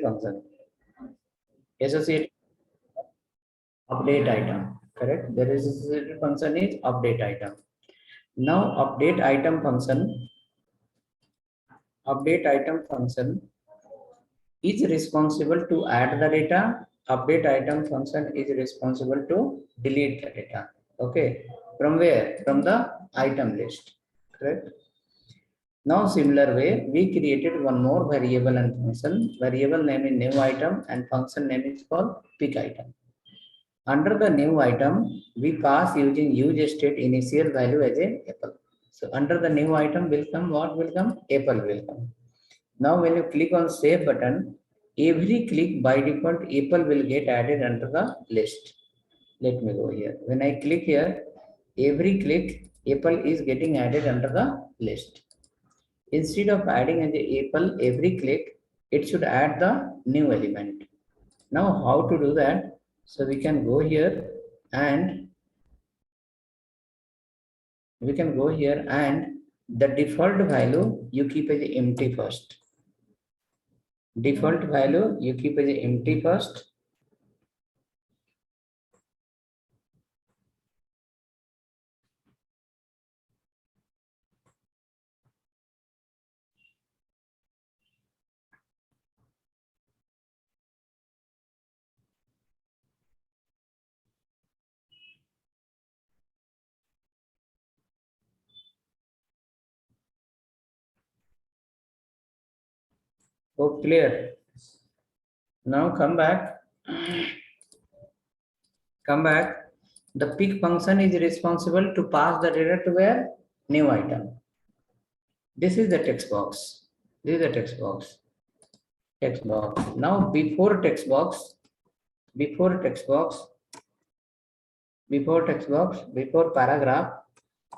function. Associated update item, correct? There is associated function is update item. Now update item function is responsible to add the data. Update item function is responsible to delete the data. Okay, from where? From the item list, correct? Now similar way, we created one more variable and function. Variable name is new item and function name is called pick item. Under the new item, we pass using use state initial value as a apple. So under the new item will come, what will come? Apple will come. Now when you click on save button, every click by default Apple will get added under the list. Let me go here. When I click here, every click Apple is getting added under the list. Instead of adding as a Apple every click, it should add the new element. Now how to do that? So we can go here and the default value you keep as empty first. Default value you keep as empty first. Oh, clear. Now come back. The pick function is responsible to pass the data to where? New item. This is the text box. This is the text box. Text box. Now before paragraph,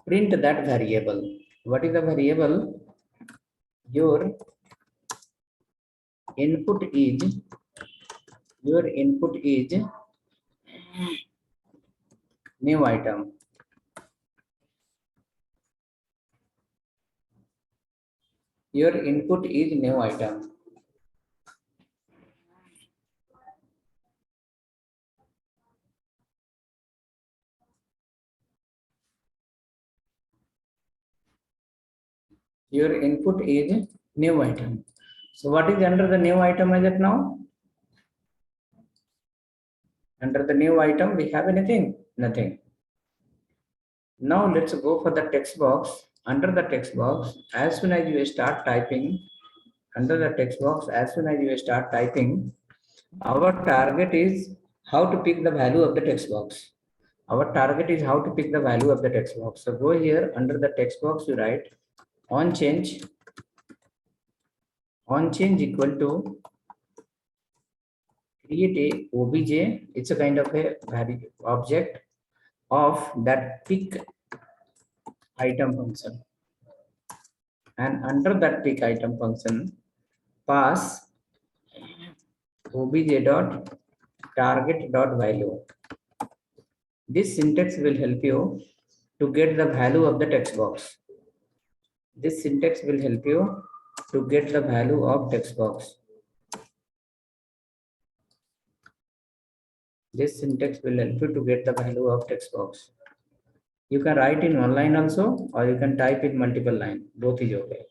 print that variable. What is the variable? Your input is new item. Your input is new item. Your input is new item. So what is under the new item as of now? Under the new item, we have anything? Nothing. Now let's go for the text box. Under the text box, as soon as you start typing, our target is how to pick the value of the text box. So go here, under the text box, you write on change equal to create a obj. It's a kind of a object of that pick item function, and under that pick item function pass obj dot target dot value. This syntax will help you to get the value of the text box. This syntax will help you to get the value of text box. This syntax will help you to get the value of text box. You can write in one line also, or you can type in multiple line. Both is okay.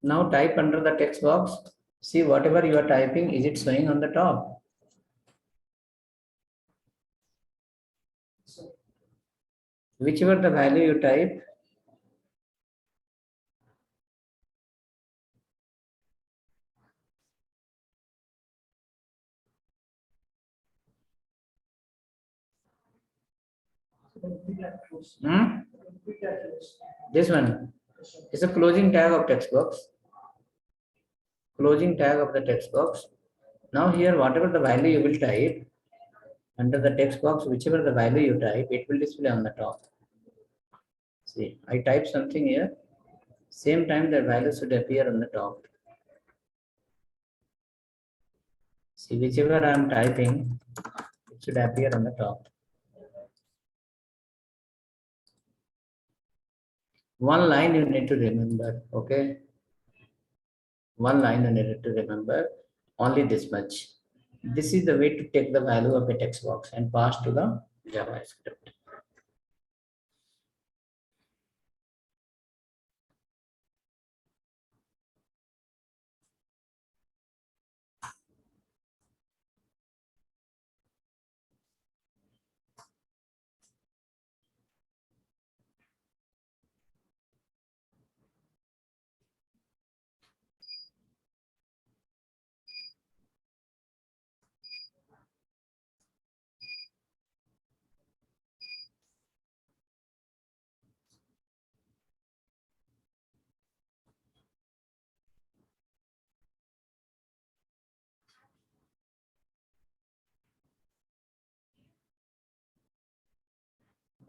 Now type under the text box. See whatever you are typing, is it showing on the top? Whichever the value you type, This one is a closing tag of text box. Closing tag of the text box. Now here, whatever the value you will type under the text box, whichever the value you type, it will display on the top. See, I type something here. Same time the value should appear on the top. See, whichever I am typing, it should appear on the top. One line you need to remember, okay? One line you need to remember, only this much. This is the way to take the value of a text box and pass to the JavaScript.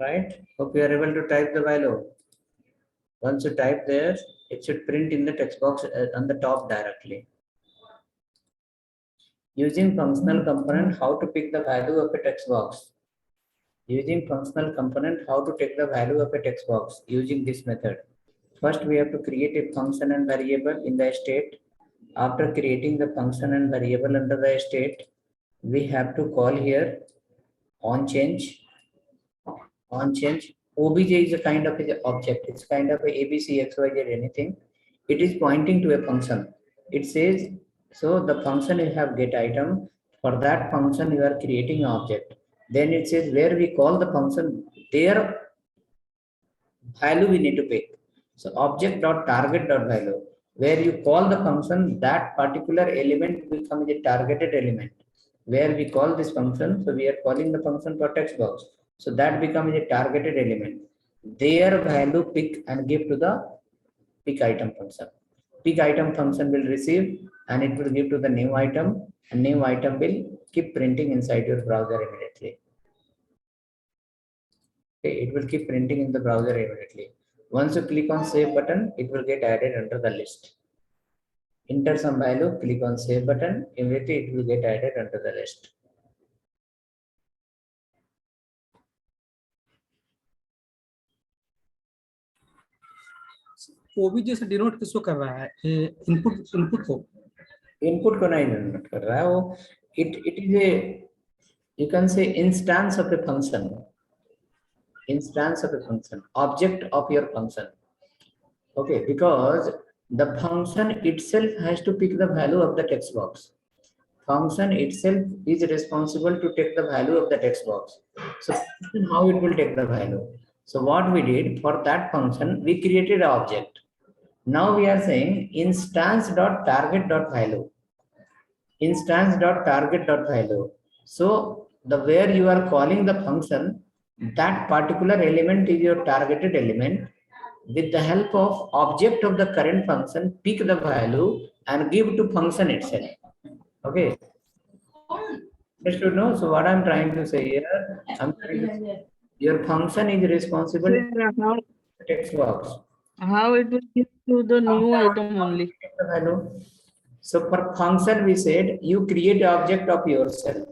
Right? Hope you are able to type the value. Once you type there, it should print in the text box on the top directly. Using functional component, how to pick the value of a text box. Using functional component, how to take the value of a text box using this method. First, we have to create a function and variable in the state. After creating the function and variable under the state, we have to call here on change. On change, obj is a kind of an object. It's kind of a abc xyz anything. It is pointing to a function. It says, so the function you have get item. For that function you are creating object. Then it says where we call the function, their value we need to pick. So object dot target dot value. Where you call the function, that particular element becomes a targeted element. Where we call this function, so we are calling the function for text box. So that becomes a targeted element. Their value pick and give to the pick item function. Pick item function will receive and it will give to the new item, and new item will keep printing inside your browser immediately. Okay, it will keep printing in the browser immediately. Once you click on save button, it will get added under the list. Enter some value, click on save button, immediately it will get added under the list. OBJ से denote किसको कर रहा है? Input को नहीं denote कर रहा है वो. It is a, you can say, instance of a function. Instance of a function, object of your function. Okay, because the function itself has to pick the value of the text box. Function itself is responsible to take the value of the text box. So how it will take the value? So what we did for that function, we created an object. Now we are saying instance dot target dot value. Instance dot target dot value. So the where you are calling the function, that particular element is your targeted element. With the help of object of the current function, pick the value and give to function itself. Okay. Understood? No? So what I'm trying to say here, your function is responsible for text box. How it will give to the new item only. The value. So for function we said you create an object of yourself.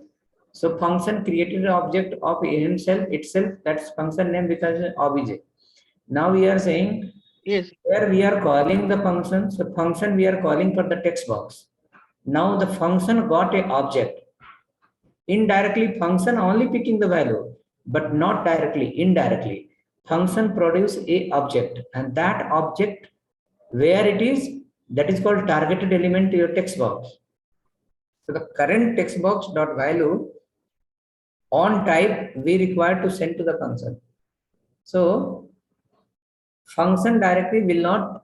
So function created an object of himself itself. That's function name because obj. Now we are saying, yes, where we are calling the function. So function we are calling for the text box. Now the function got a object. Indirectly function only picking the value, but not directly, indirectly. Function produce a object, and that object where it is, that is called targeted element to your text box. So the current text box dot value on type we require to send to the function. So function directly will not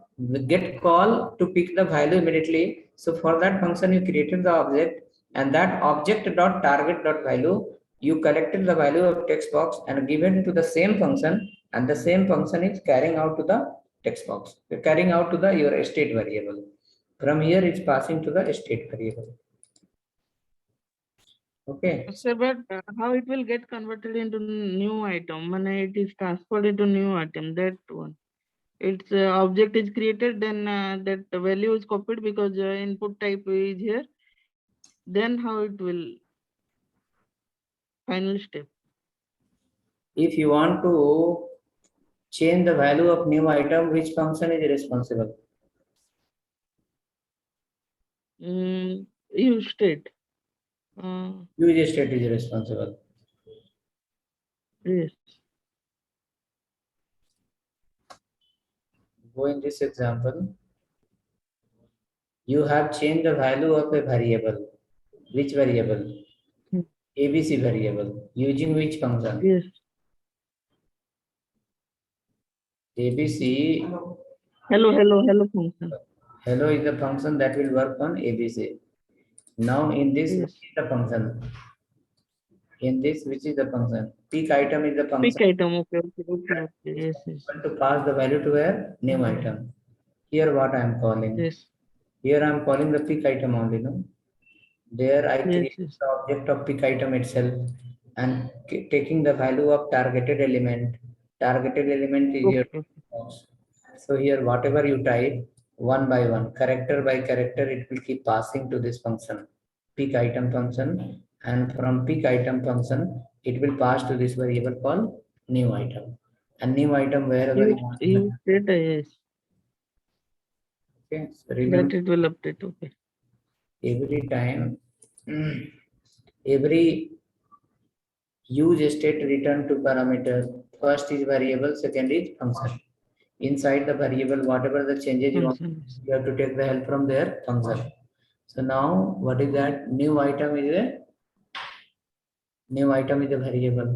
get call to pick the value immediately. So for that function you created the object, and that object dot target dot value you collected the value of text box and given to the same function, and the same function is carrying out to the text box, carrying out to the your state variable. From here it's passing to the state variable. Okay. Sir, but how it will get converted into new item when it is transferred into new item? That one. Its object is created, then that value is copied because input type is here. Then how it will final step? If you want to change the value of new item, which function is responsible? Use state. Use state is responsible. Yes. Go in this example. You have changed the value of a variable. Which variable? Hmm. ABC variable. Using which function? Yes. ABC. Hello function. Hello is the function that will work on ABC. Now in this, Yes. which is the function? In this, which is the function? Peak item is the Pick function. item. Okay. Yes. Want to pass the value to a new item. Here what I am calling. Yes. Here I am calling the pick item only, no? There I create Yes. the object of pick item itself and taking the value of targeted element. Targeted element is your Okay. box. So here whatever you type, one by one, character by character, it will keep passing to this function, pick item function, and from pick item function, it will pass to this variable called new item. And new item wherever you want. You state yes. Okay, so That remember it will update. Okay. every time, every use state return to parameter. First is variable, second is function. Inside the variable, whatever the changes you want, Function. you have to take the help from their function. So now, what is that? New item is a variable.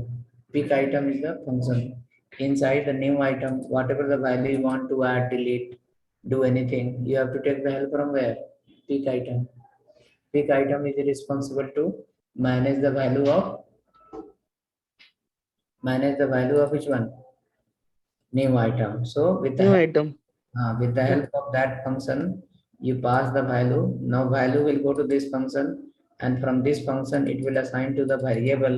Pick item is the function. Inside the new item, whatever the value you want to add, delete, do anything, you have to take the help from where? Pick item. Pick item is responsible to manage the value of which one? New item. So with the New help, item. with the help of that function, you pass the value. Now value will go to this function, and from this function it will assign to the variable,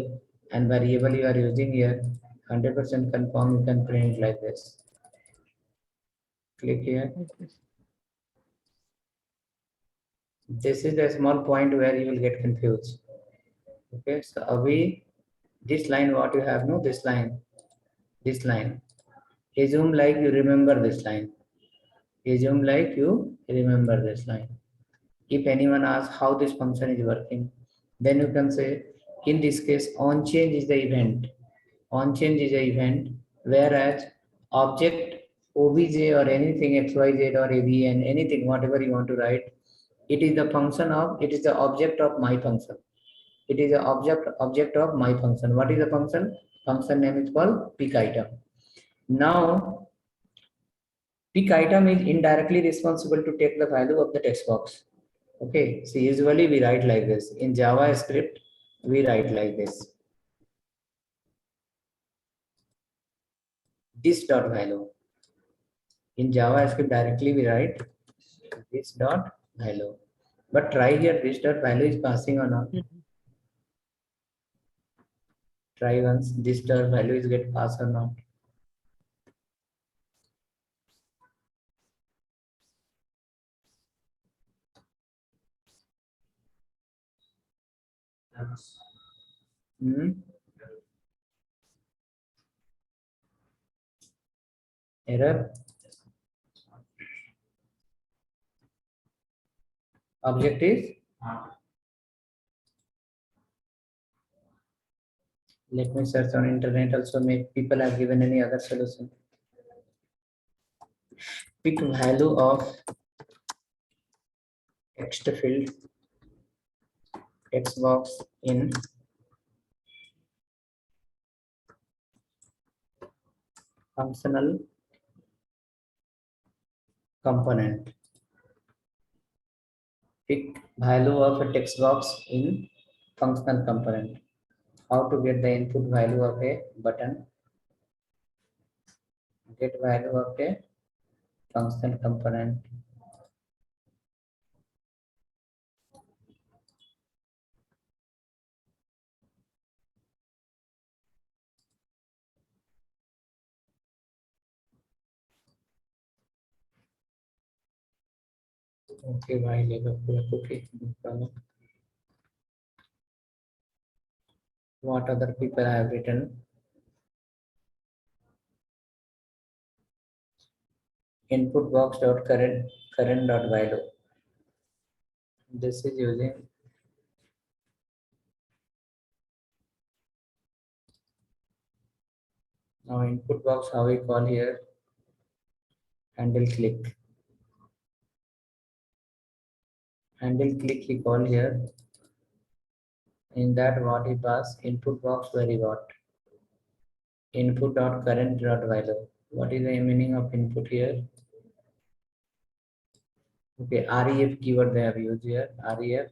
and variable you are using here 100% confirm. You can print like this. Click here. Okay. This is the small point where you will get confused. Okay, so we this line what you have, no, this line. Assume like you remember this line. Assume like you remember this line. If anyone asks how this function is working, then you can say, in this case, on change is the event. On change is the event, whereas object obj or anything xyz or abn, anything, whatever you want to write, it is the object of my function. It is the object of my function. What is the function? Function name is called pick item. Now, pick item is indirectly responsible to take the value of the text box. Okay, so usually we write like this. In JavaScript, we write like this. This dot value. In JavaScript directly we write this dot value. But try here, this dot value is passing or not. Try once, this dot value is get passed or not. Error. Object is, let me search on internet also, maybe people have given any other solution. Pick value of text field text box in functional component. Pick value of a text box in functional component. how to get the input value of a button. Get value of a function component. Okay, why label cookie? No problem. What other people have written? Input box dot current dot value. This is using now input box. How we call here? Handle click. Handle click he call here. In that what he pass input box very what? Input dot current dot value. What is the meaning of input here? Okay, ref keyword they have used here. Ref.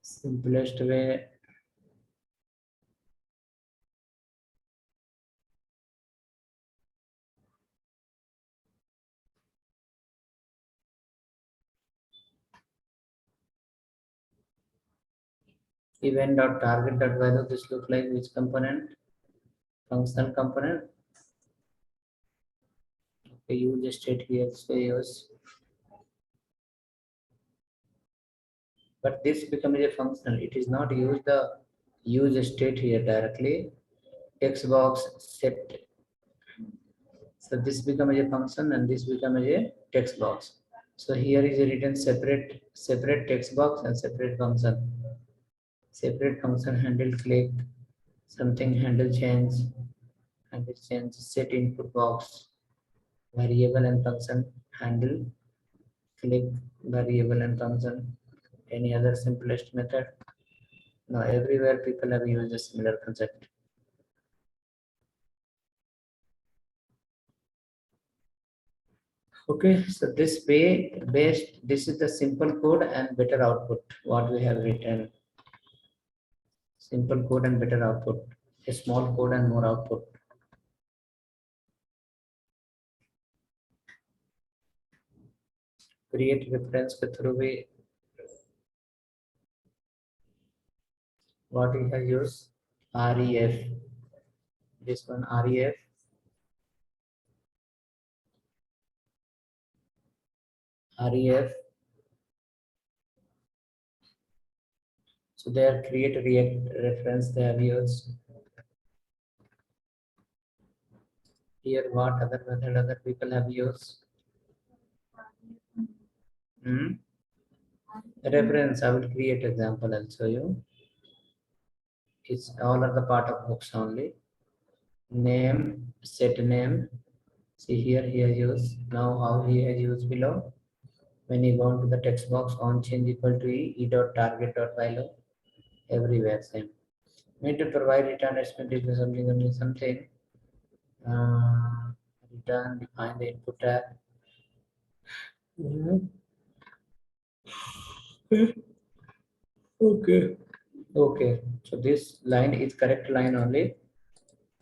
Simplest way. Event dot target dot value. This look like which component? Function component. Okay, use state here. So use. But this becomes a function. It is not use the use state here directly. Text box set. So this becomes a function and this becomes a text box. So here is a written separate text box and separate function. Separate function handle click, something handle change set input box, variable and function handle click, variable and function. Any other simplest method? No, everywhere people have used a similar concept. Okay, so this way based, this is the simple code and better output what we have written. Simple code and better output. A small code and more output. Create reference के through we what we have used ref. This one ref. Ref. So there create react reference they have used. Here what other method other people have used? Reference I will create example. I'll show you. It's all are the part of books only. Name set name. See here he has used. Now how he has used below. When you go into the text box on change equal to e dot target dot value. Everywhere same. Need to provide return estimate something. Return define the input tab. Okay. Okay. So this line is correct line only.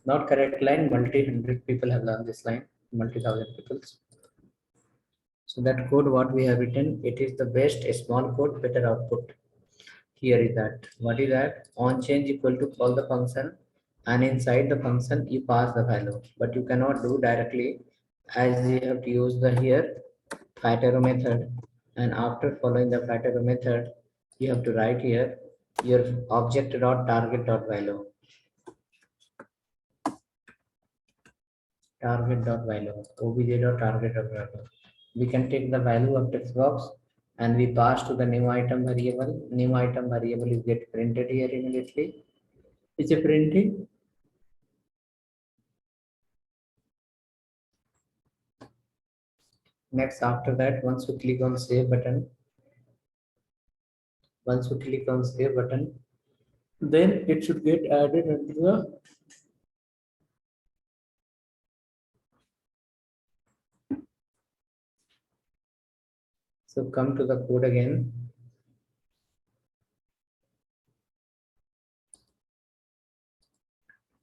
Not correct line. Multi-hundred people have learned this line. Multi-thousand people. So that code what we have written, it is the best small code, better output. Here is that. What is that? On change equal to call the function, and inside the function you pass the value. But you cannot do directly, as you have to use the here fat arrow method, and after following the fat arrow method, you have to write here your object dot target dot value. Target dot value. Obj dot target dot value. We can take the value of text box and we pass to the new item variable. New item variable is get printed here immediately. Is it printing? Next, after that, once you click on save button, Once you click on save button, then it should get added into the so come to the code again.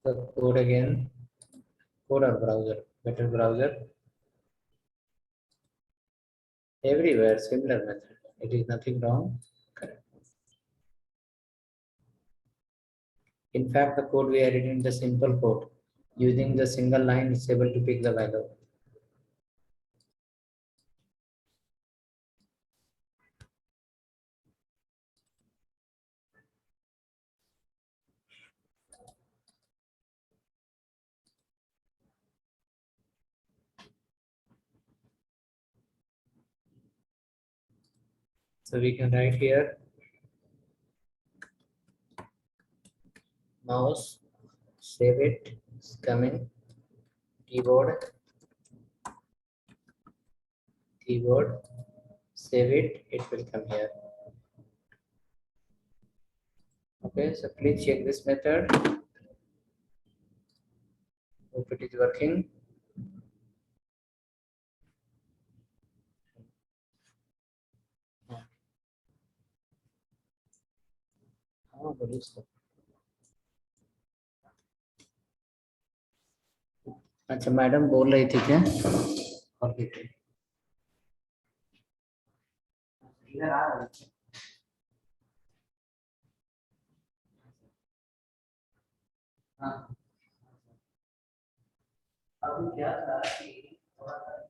The code again, code or browser, better browser. Everywhere similar method. It is nothing wrong. Correct. In fact, the code we added in the simple code using the single line is able to pick the value. So we can write here mouse, save it, it's coming, keyboard, save it, it will come here. Okay, so please check this method. Hope it is working. हाँ बोलिए sir. अच्छा madam बोल रही थी क्या और इधर आ रहा है. हाँ अब क्या था कि थोड़ा सा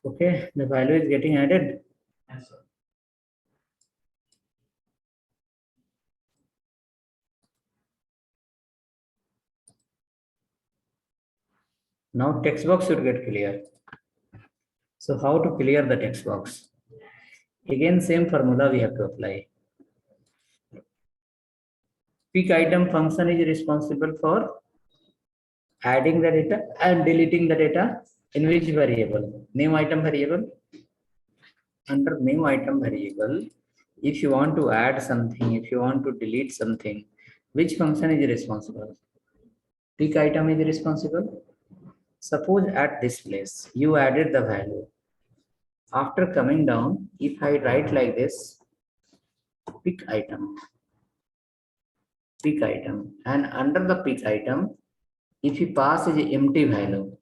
Okay, the value is getting added. Now text box should get clear. So how to clear the text box? Again, same formula we have to apply. Pick item function is responsible for adding the data and deleting the data in which variable? New item variable. Under new item variable, if you want to add something, if you want to delete something, which function is responsible? Pick item is responsible. Suppose at this place, you added the value. After coming down, if I write like this, pick item, and under the pick item, if you pass as an empty value,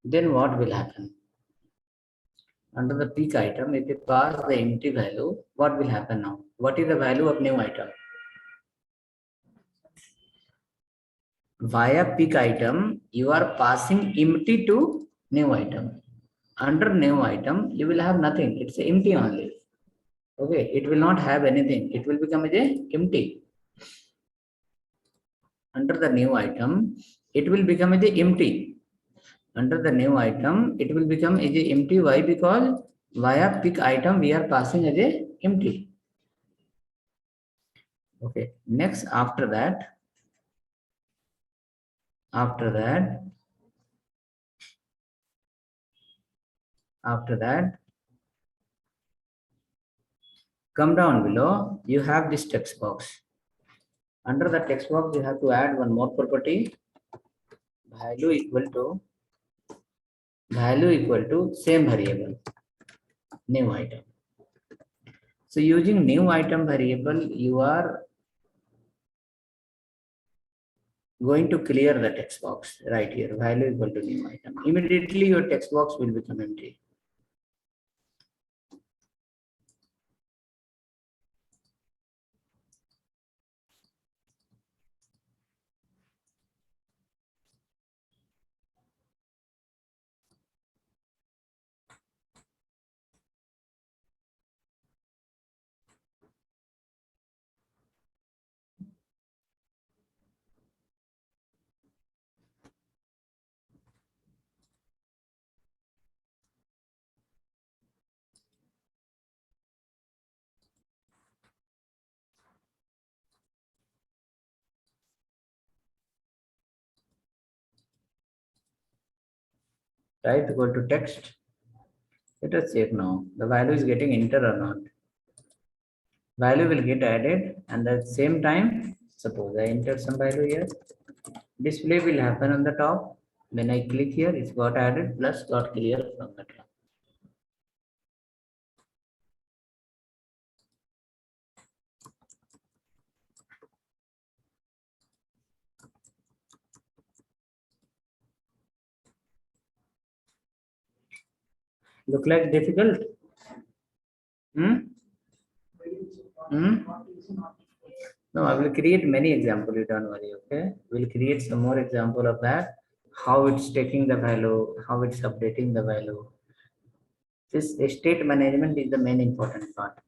then what will happen? Under the pick item, if you pass the empty value, what will happen now? What is the value of new item? Via pick item, you are passing empty to new item. Under new item, you will have nothing. It's empty only. Okay, it will not have anything. It will become as a empty. Under the new item, it will become as a empty. Under the new item, it will become as a empty. Why? Because via pick item we are passing as a empty. Okay. Next, after that, after that, come down below. You have this text box. Under the text box, you have to add one more property. Value equal to same variable, new item. So using new item variable, you are going to clear the text box right here. Value equal to new item. Immediately your text box will become empty. Right, go to text. Let us check now. The value is getting entered or not. Value will get added, and at the same time, suppose I enter some value here. Display will happen on the top. When I click here, it's got added plus got clear from the top. Look like difficult? Hmm? Hmm? No, I will create many examples, you don't worry, okay? We'll create some more example of that, how it's taking the value, how it's updating the value. This state management is the main important part.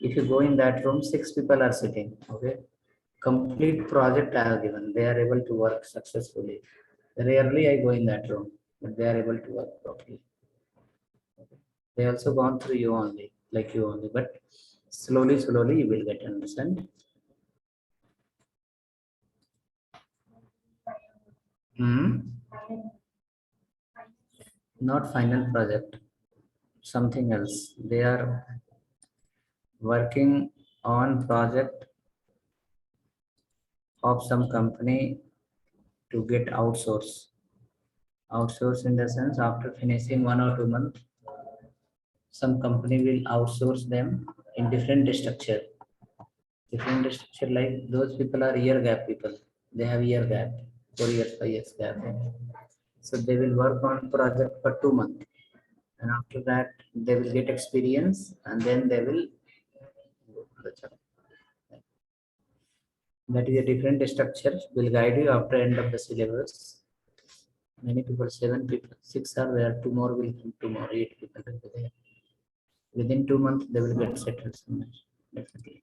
If you go in that room, 6 people are sitting, okay? Complete project I have given, they are able to work successfully. Rarely I go in that room, but they are able to work properly. They also gone through you only, like you only, but slowly, slowly you will get understand. Hmm? Not final project, something else. They are working on project of some company to get outsource. Outsource in the sense after finishing 1 or 2 months, some company will outsource them in different structure. Different structure like those people are year gap people. They have year gap, 4 years, 5 years gap. So they will work on project for 2 months. And after that, they will get experience and then they will go to the job. That is a different structure. Will guide you after end of the syllabus. Many people, 7 people, 6 are there, 2 more will come tomorrow, 8 people will be there. Within 2 months, they will get settled somewhere, definitely.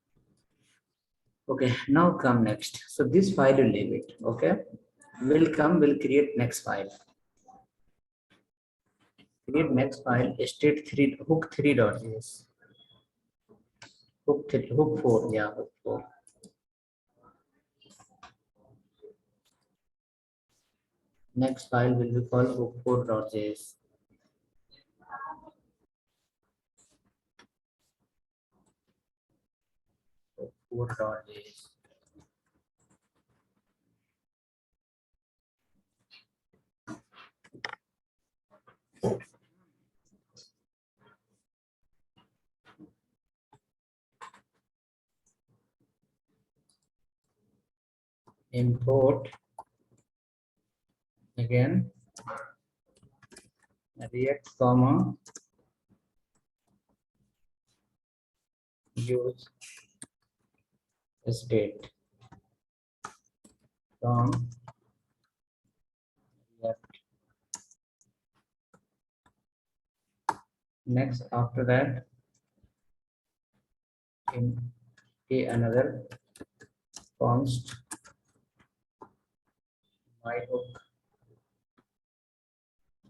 Okay, now come next. So this file will leave it. Okay, we'll create next file. Create next file, state3 hook3.js. Hook 4, yeah, hook 4. Next file will be called hook4.js. Hook4.js. Import again React comma use state from React. Next, after that, in another const my hook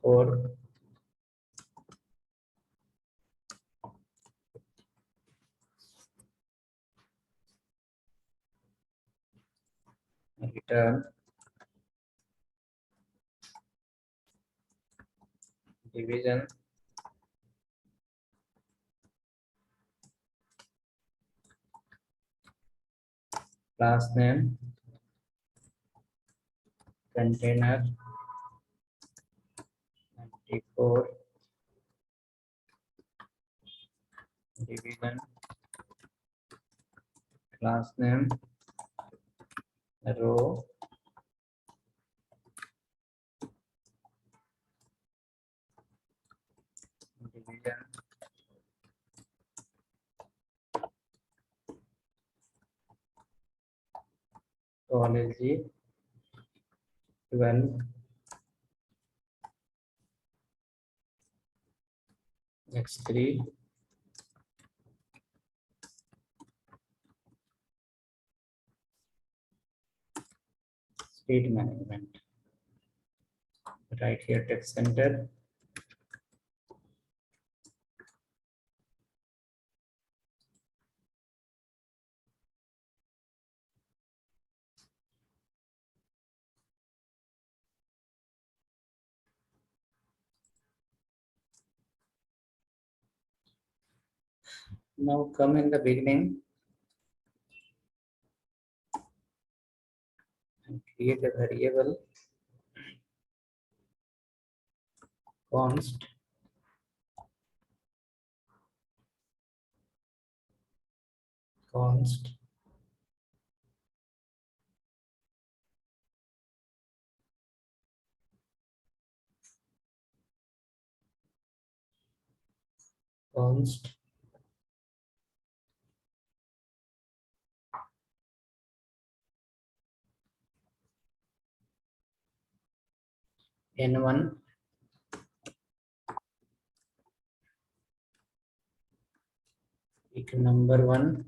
for return division class name container 94 division class name row division college 12 x3 state management. Right here text center. Now come in the beginning and create a variable const const const n1 pick number 1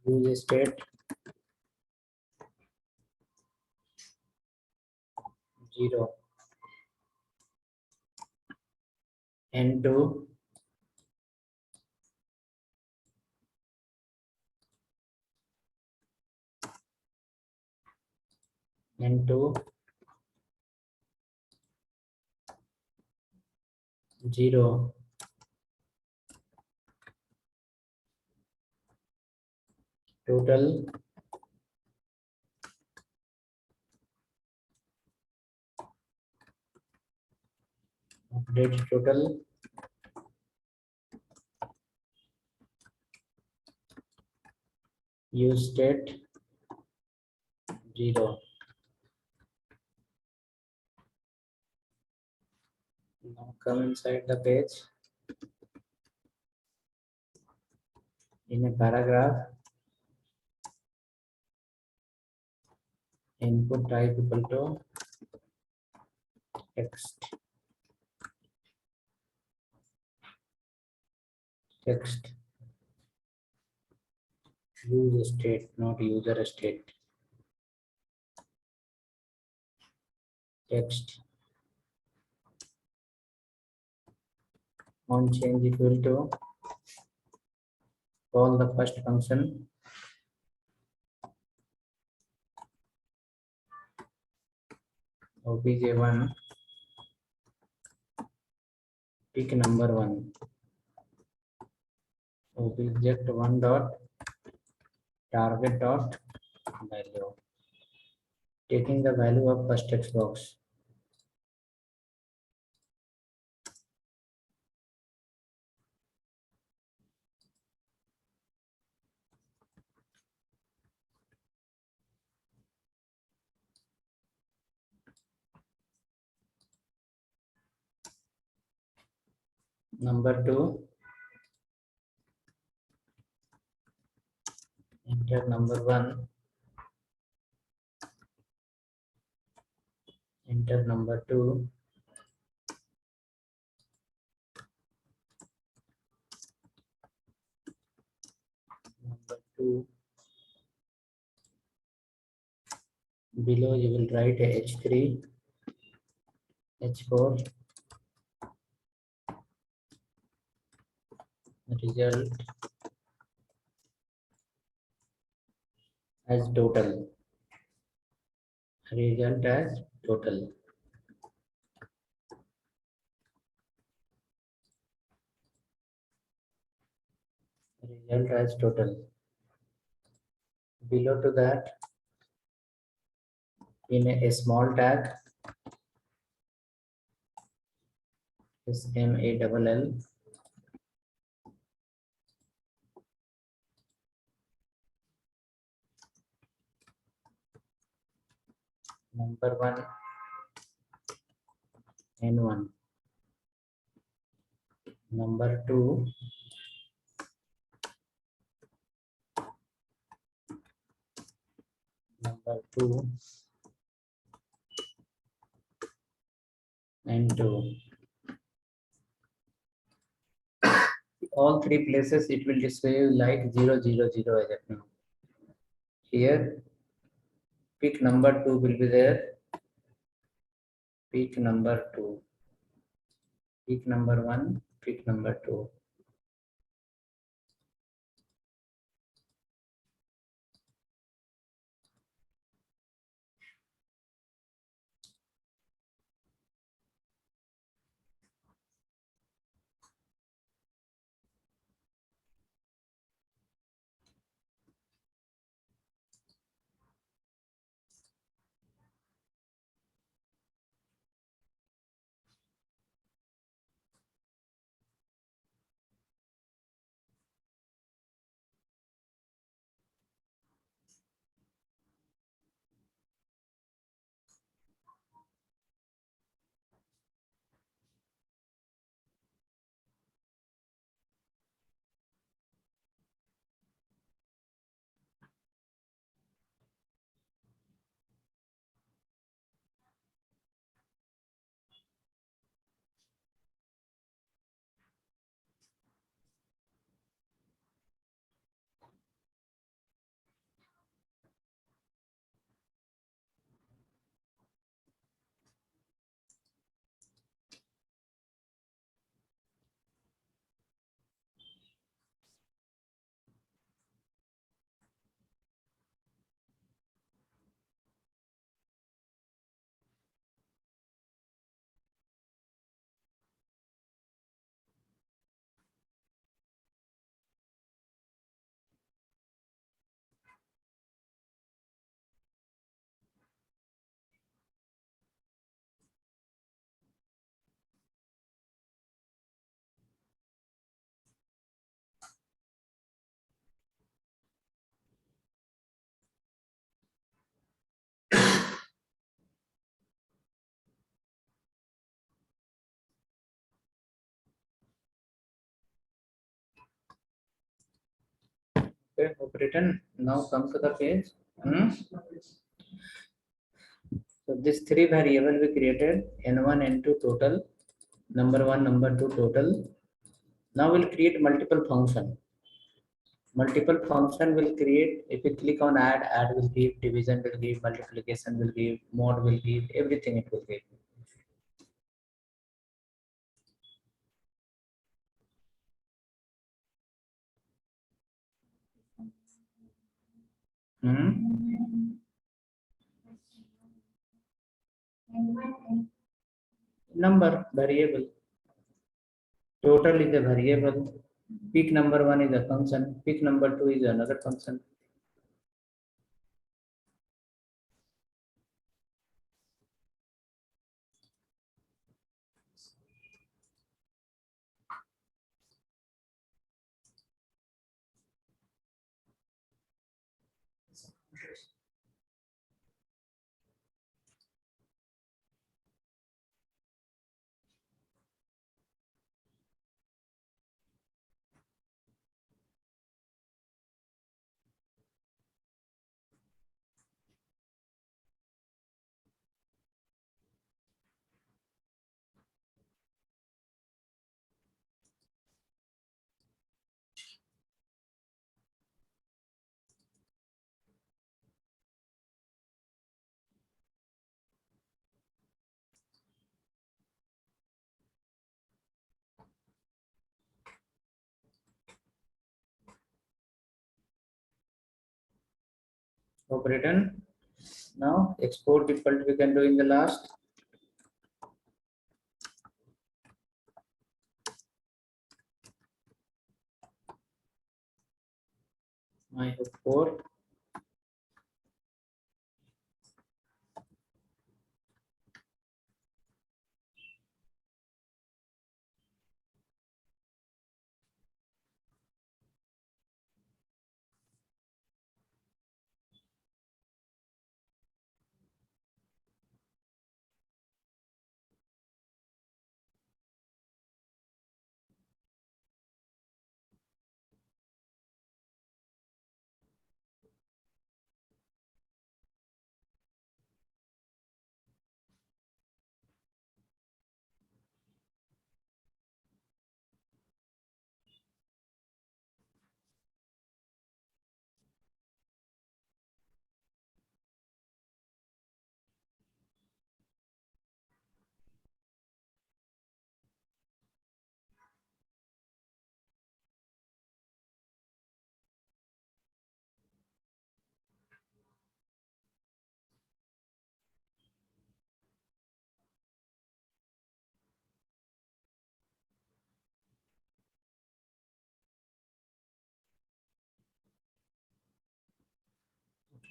use state 0 n2 n2 0 total update total use state 0. Now come inside the page in a paragraph input type equal to text use state not user state text on change equal to call the first function obj1 pick number 1 object1 dot target dot value taking the value of first text box. Number 2 enter number 1 enter number 2 number 2. Below you will write a H3, H4. Result as total. Result as total. Result as total. Below to that, in a small tag, is MALL. Number 1, N1. Number 2, number 2, N2. All three places it will display like 0, 0, 0 as of now. Here, peak number 2 will be there. Peak number 2. Peak number 1, peak number 2. Okay, hope written. Now come to the page. So this three variable we created, N1, N2 total, number 1, number 2 total. Now we'll create multiple function. Multiple function will create, if you click on add will give, division will give, multiplication will give, mod will give, everything it will give. Number variable. Total is a variable. Peak number 1 is a function. Peak number 2 is another function. Hope written. Now export default we can do in the last. I hope 4.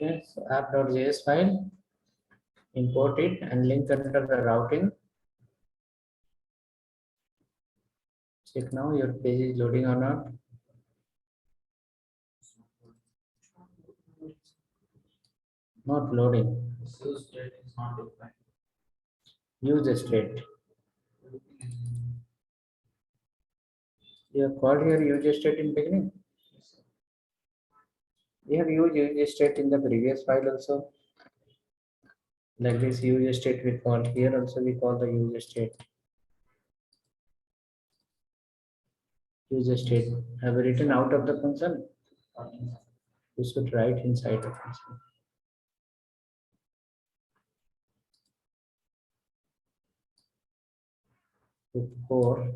Okay, so app.js file, import it and link under the routing. Check now your page is loading or not. Not loading. Use the state. You have called here use state in beginning. We have used use state in the previous file also. Like this use state we call here also we call the use state. Use state. Have written out of the function. You should write inside the function. So 4.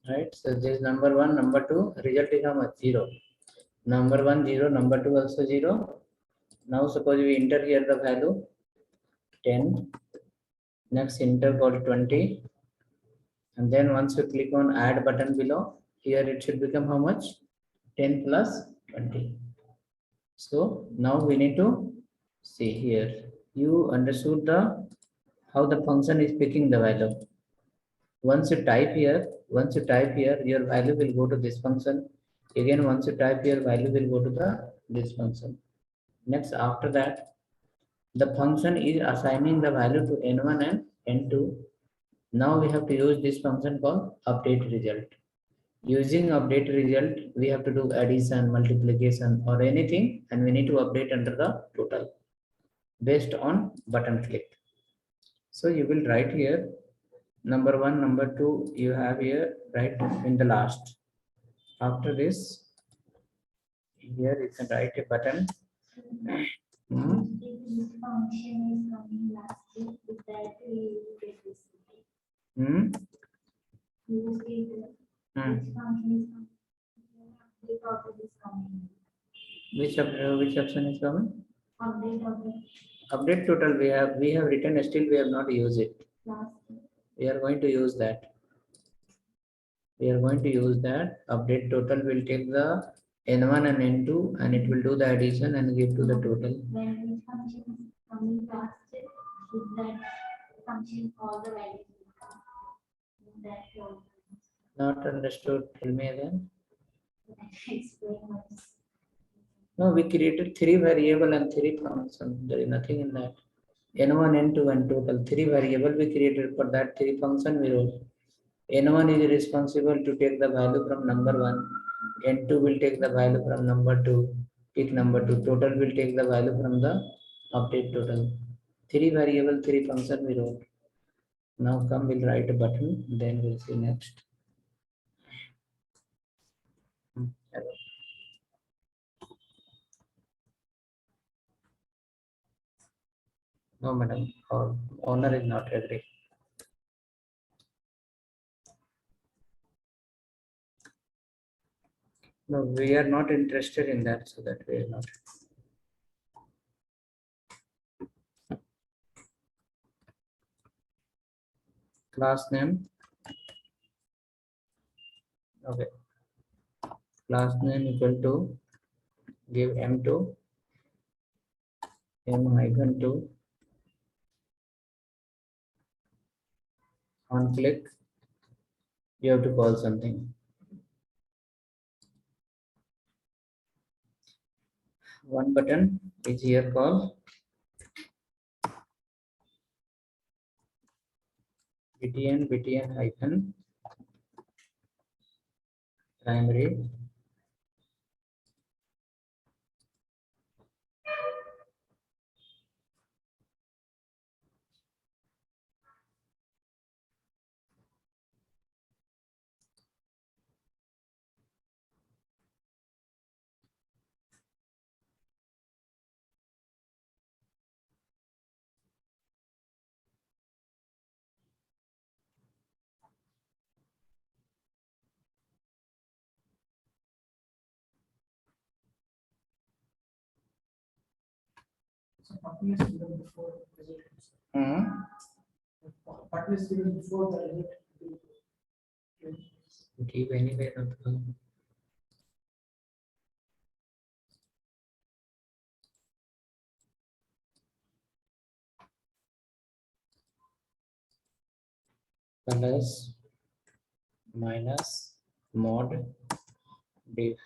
Right, so this number 1, number 2, result is how much? 0. Number 1 0, number 2 also 0. Now suppose we enter here the value 10. Next enter called 20, and then once you click on add button below, here it should become how much? 10 plus 20. So now we need to see here. You understood the how the function is picking the value. Once you type here, your value will go to this function. Again, once you type here, value will go to this function. Next, after that, the function is assigning the value to n1 and n2. Now we have to use this function called update result. Using update result, we have to do addition, multiplication, or anything, and we need to update under the total based on button click. So you will write here number 1, number 2, you have here right in the last. After this, here you can write a button. This function is coming lastly, with that we get this. Use it. This function is coming. This also is coming which option is coming? Update of the Update total we have written, still we have not used it. last. We are going to use that. We are going to use that. Update total will take the n1 and n2 and it will do the addition and give to the total. When which function is coming last, with that function, all the values will come. In that flow. Not understood. Tell me again. Explain what is. No, we created 3 variable and 3 functions. There is nothing in that. N1, N2 and total 3 variable we created. For that 3 function we wrote. N1 is responsible to take the value from number 1. N2 will take the value from number 2. Pick number 2. Total will take the value from the update total. 3 variable, 3 function we wrote. Now come, we'll write a button, then we'll see next. No, madam, our owner is not agree. No, we are not interested in that, so that we are not. Class name. Okay. Class name equal to, give M2, M-2. On click, you have to call something. One button is here called btn hyphen primary So button is given before the result. Button is given before the result. give anywhere of the colors minus mod div.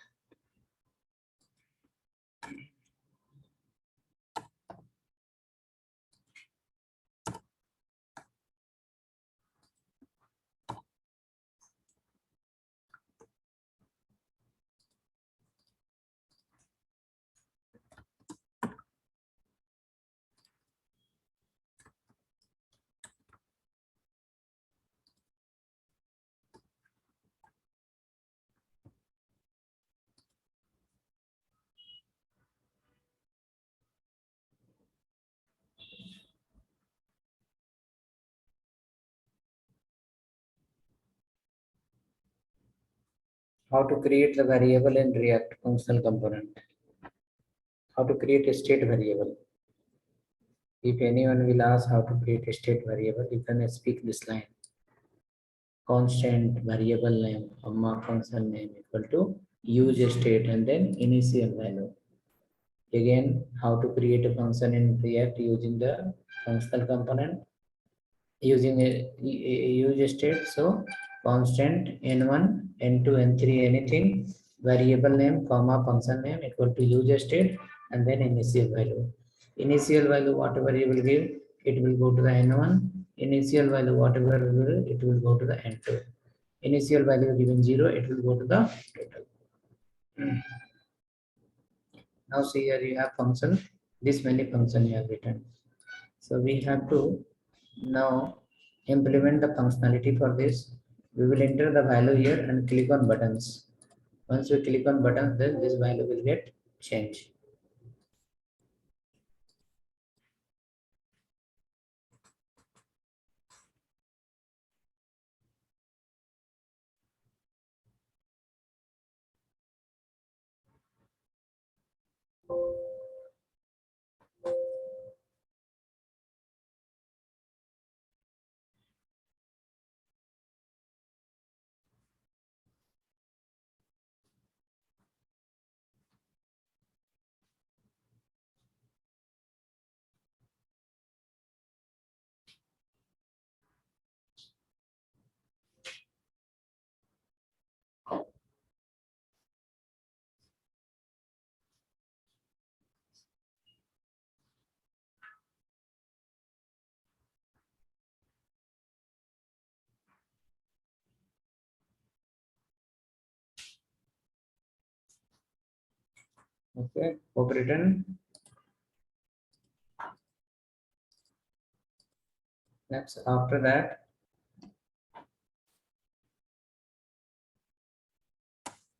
How to create the variable in React functional component. How to create a state variable. If anyone will ask how to create a state variable, you can speak this line. Constant variable name, comma function name equal to use state and then initial value. Again, how to create a function in React using the functional component, using a use state. So constant n1, n2, n3, anything, variable name, comma function name equal to use state and then initial value. Initial value, whatever you will give, it will go to the n1. Initial value, whatever you will, it will go to the n2. Initial value given 0, it will go to the total. Now see here you have function, this many function you have written. So we have to now implement the functionality for this. We will enter the value here and click on buttons. Once we click on buttons, then this value will get changed. Okay, hope written. Next, after that,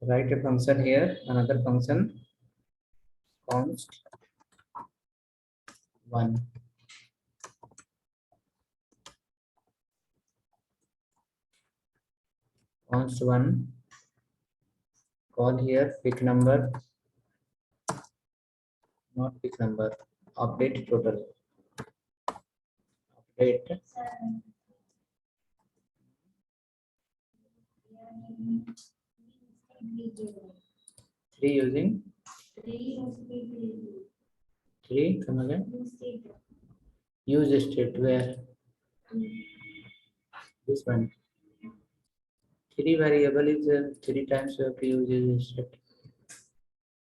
write a function here, another function, const 1. Const 1, call here pick number, not pick number, update total. Update Sir, we are needing three 3 using three 3, come again. state Use state where this one. 3 variable is 3 times you have to use use state.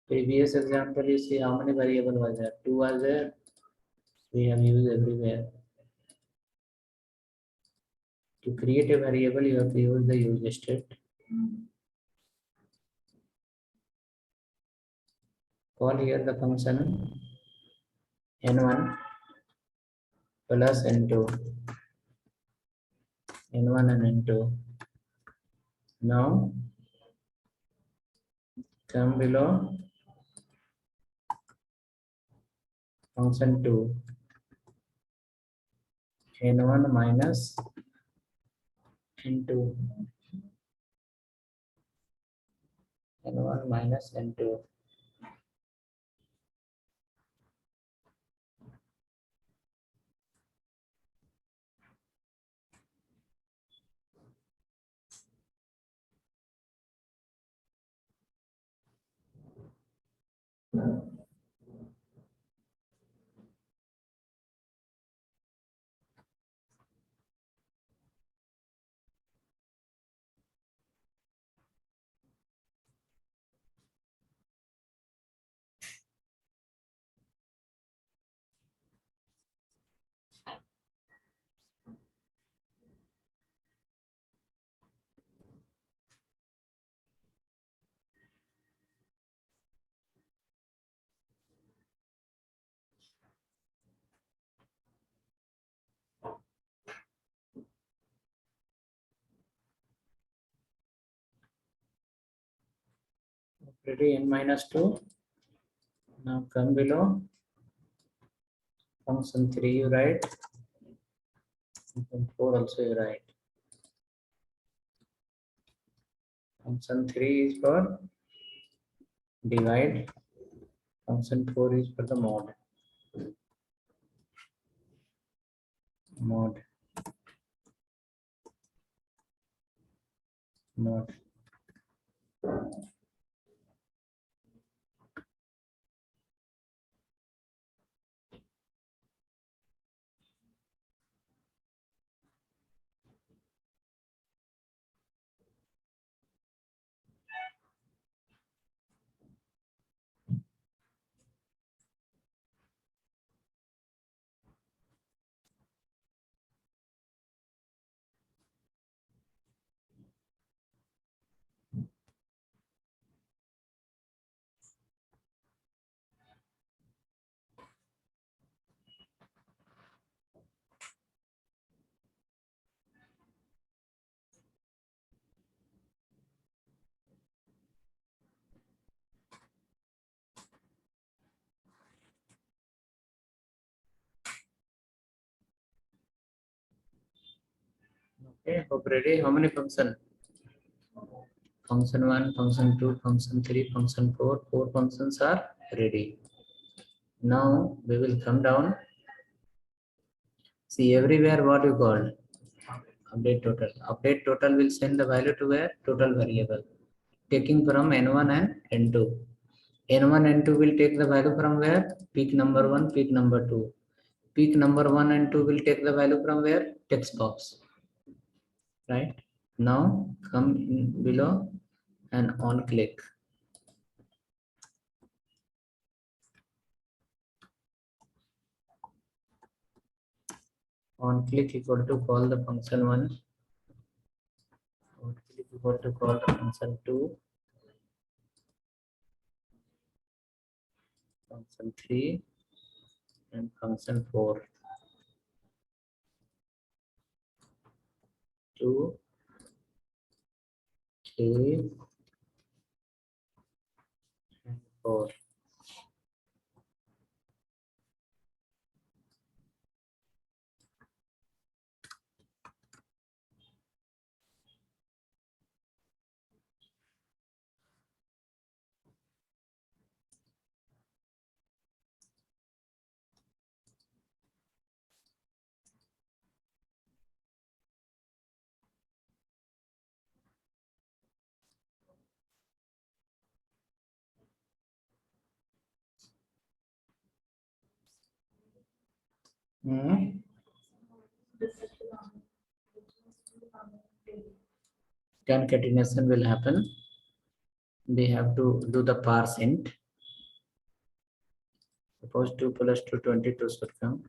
Previous example, you see how many variable was there? 2 was there. We have used everywhere. To create a variable, you have to use the use state. Call here the function n1 plus n2. n1 and n2. Now come below function 2. n1 minus n2. n1 minus n2. Ready n minus 2. Now come below function 3 you write. Function 4 also you write. Function 3 is for divide. Function 4 is for the mod. Mod. Mod. Okay, hope ready. How many function? Function 1, function 2, function 3, function 4. 4 functions are ready. Now we will come down. See everywhere what you called update total. Update total will send the value to where? Total variable. Taking from n1 and n2. n1 and n2 will take the value from where? Peak number 1, peak number 2. Peak number 1 and 2 will take the value from where? Text box. Right? Now come in below and on click. On click equal to call the function 1. On click equal to call the function 2. function 3 and function 4 2 3 and 4. Hmm. Concatenation will happen. We have to do the parse int. Suppose 2 plus 2, 22 should come.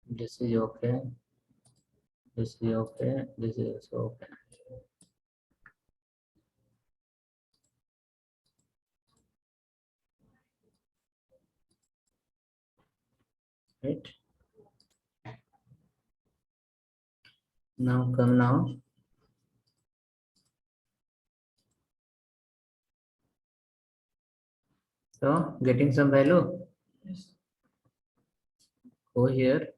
This is okay. This is okay. This is also okay. Right. Now come now. So getting some value. Yes. Go here.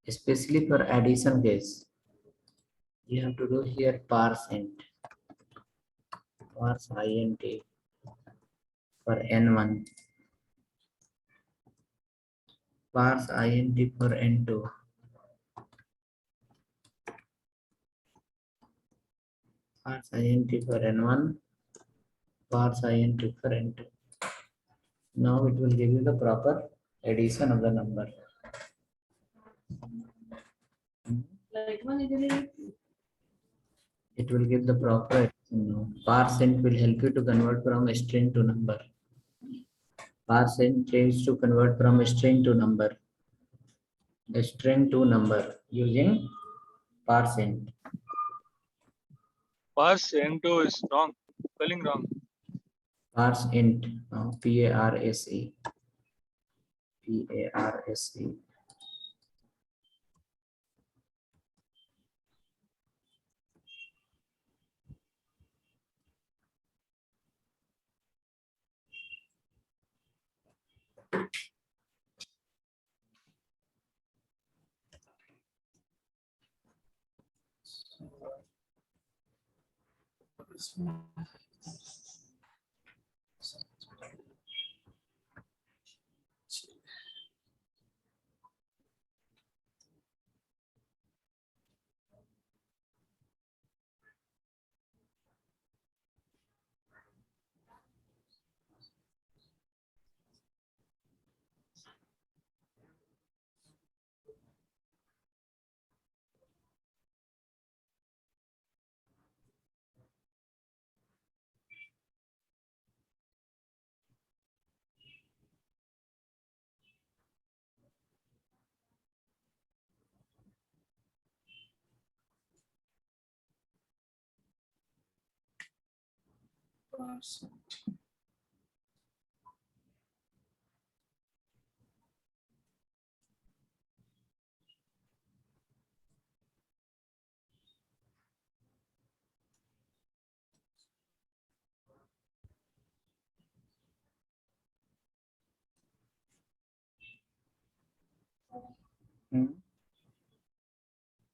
Especially for addition case. You have to do here parse int. Parse int for n1. Parse int for n2. Parse int for n1. Parse int for n2. Now it will give you the proper addition of the number. It will give the proper addition now. Parse int will help you to convert from a string to number. Parse int is to convert from a string to number. A string to number using parse int. Parse N2 is wrong, spelling wrong. Parse int, P-A-R-S-E. P-A-R-S-E. Hmm.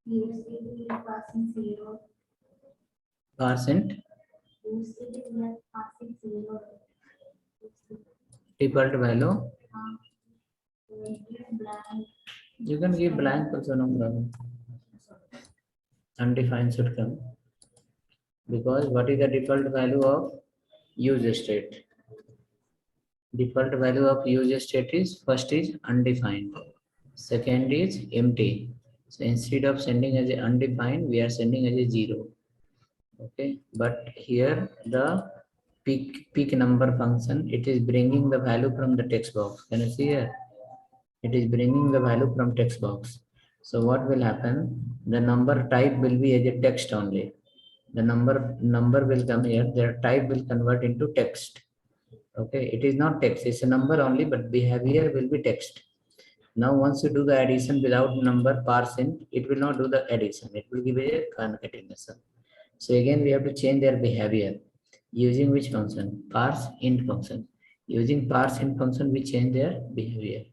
Usually we are passing 0. Parse int, Usually we are passing 0. default value. We give blank. You can give blank also, no problem. Undefined should come. Because what is the default value of use state? Default value of use state is first is undefined, second is empty. So instead of sending as a undefined, we are sending as a 0. Okay, but here the pick number function, it is bringing the value from the text box. Can you see here? It is bringing the value from text box. So what will happen? The number type will be as a text only. The number will come here. Their type will convert into text. Okay, it is not text, it's a number only, but behavior will be text. Now, once you do the addition without number parse int, it will not do the addition. It will give a concatenation. So again, we have to change their behavior using which function? Parse int function. Using parse int function, we change their behavior.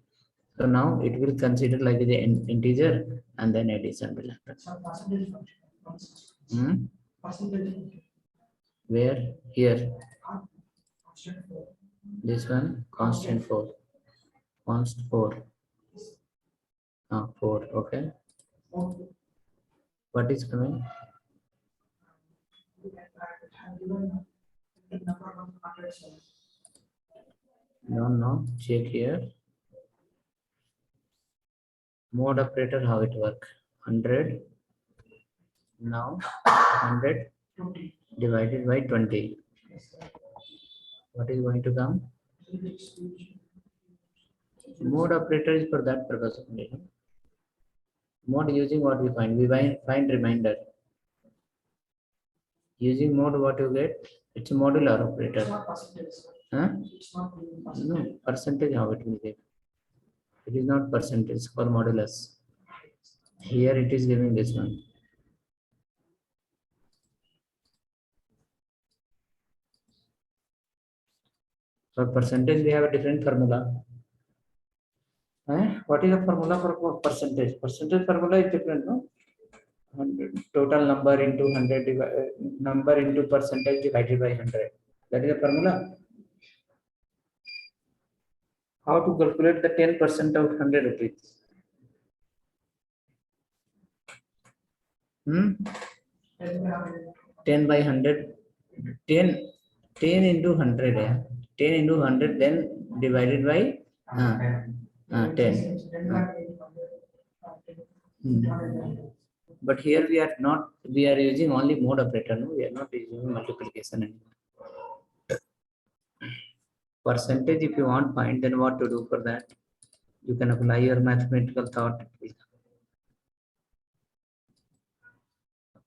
So now it will consider like the integer and then addition will happen. Some percentage function. Hmm? Percentage function. Where? Here. Constant for This one, constant 4. Const 4. 4. Okay. mode. What is coming? We have given the number of hundreds. No. Check here. Mode operator, how it work? 100. Now 100 20. divided by 20. What is going to come? Mode operator is for that purpose only. No? Mode using what we find? We find reminder. Using mode, what you get? It's a modular It's operator. not percentage. Huh? It's not percentage. No, percentage how it will give. It is not percentage for modulus. Here it is giving this one. For percentage, we have a different formula. What is the formula for percentage? Percentage formula is different, no? 100, total number into 100 number into percentage divided by 100. That is the formula. How to calculate the 10% of 100 rupees? 10 by 100. 10 into 100. Yeah. 10 into 100 then divided by 10. But here we are using only mode operator, no? We are not using multiplication anymore. Percentage, if you want find, then what to do for that? You can apply your mathematical thought.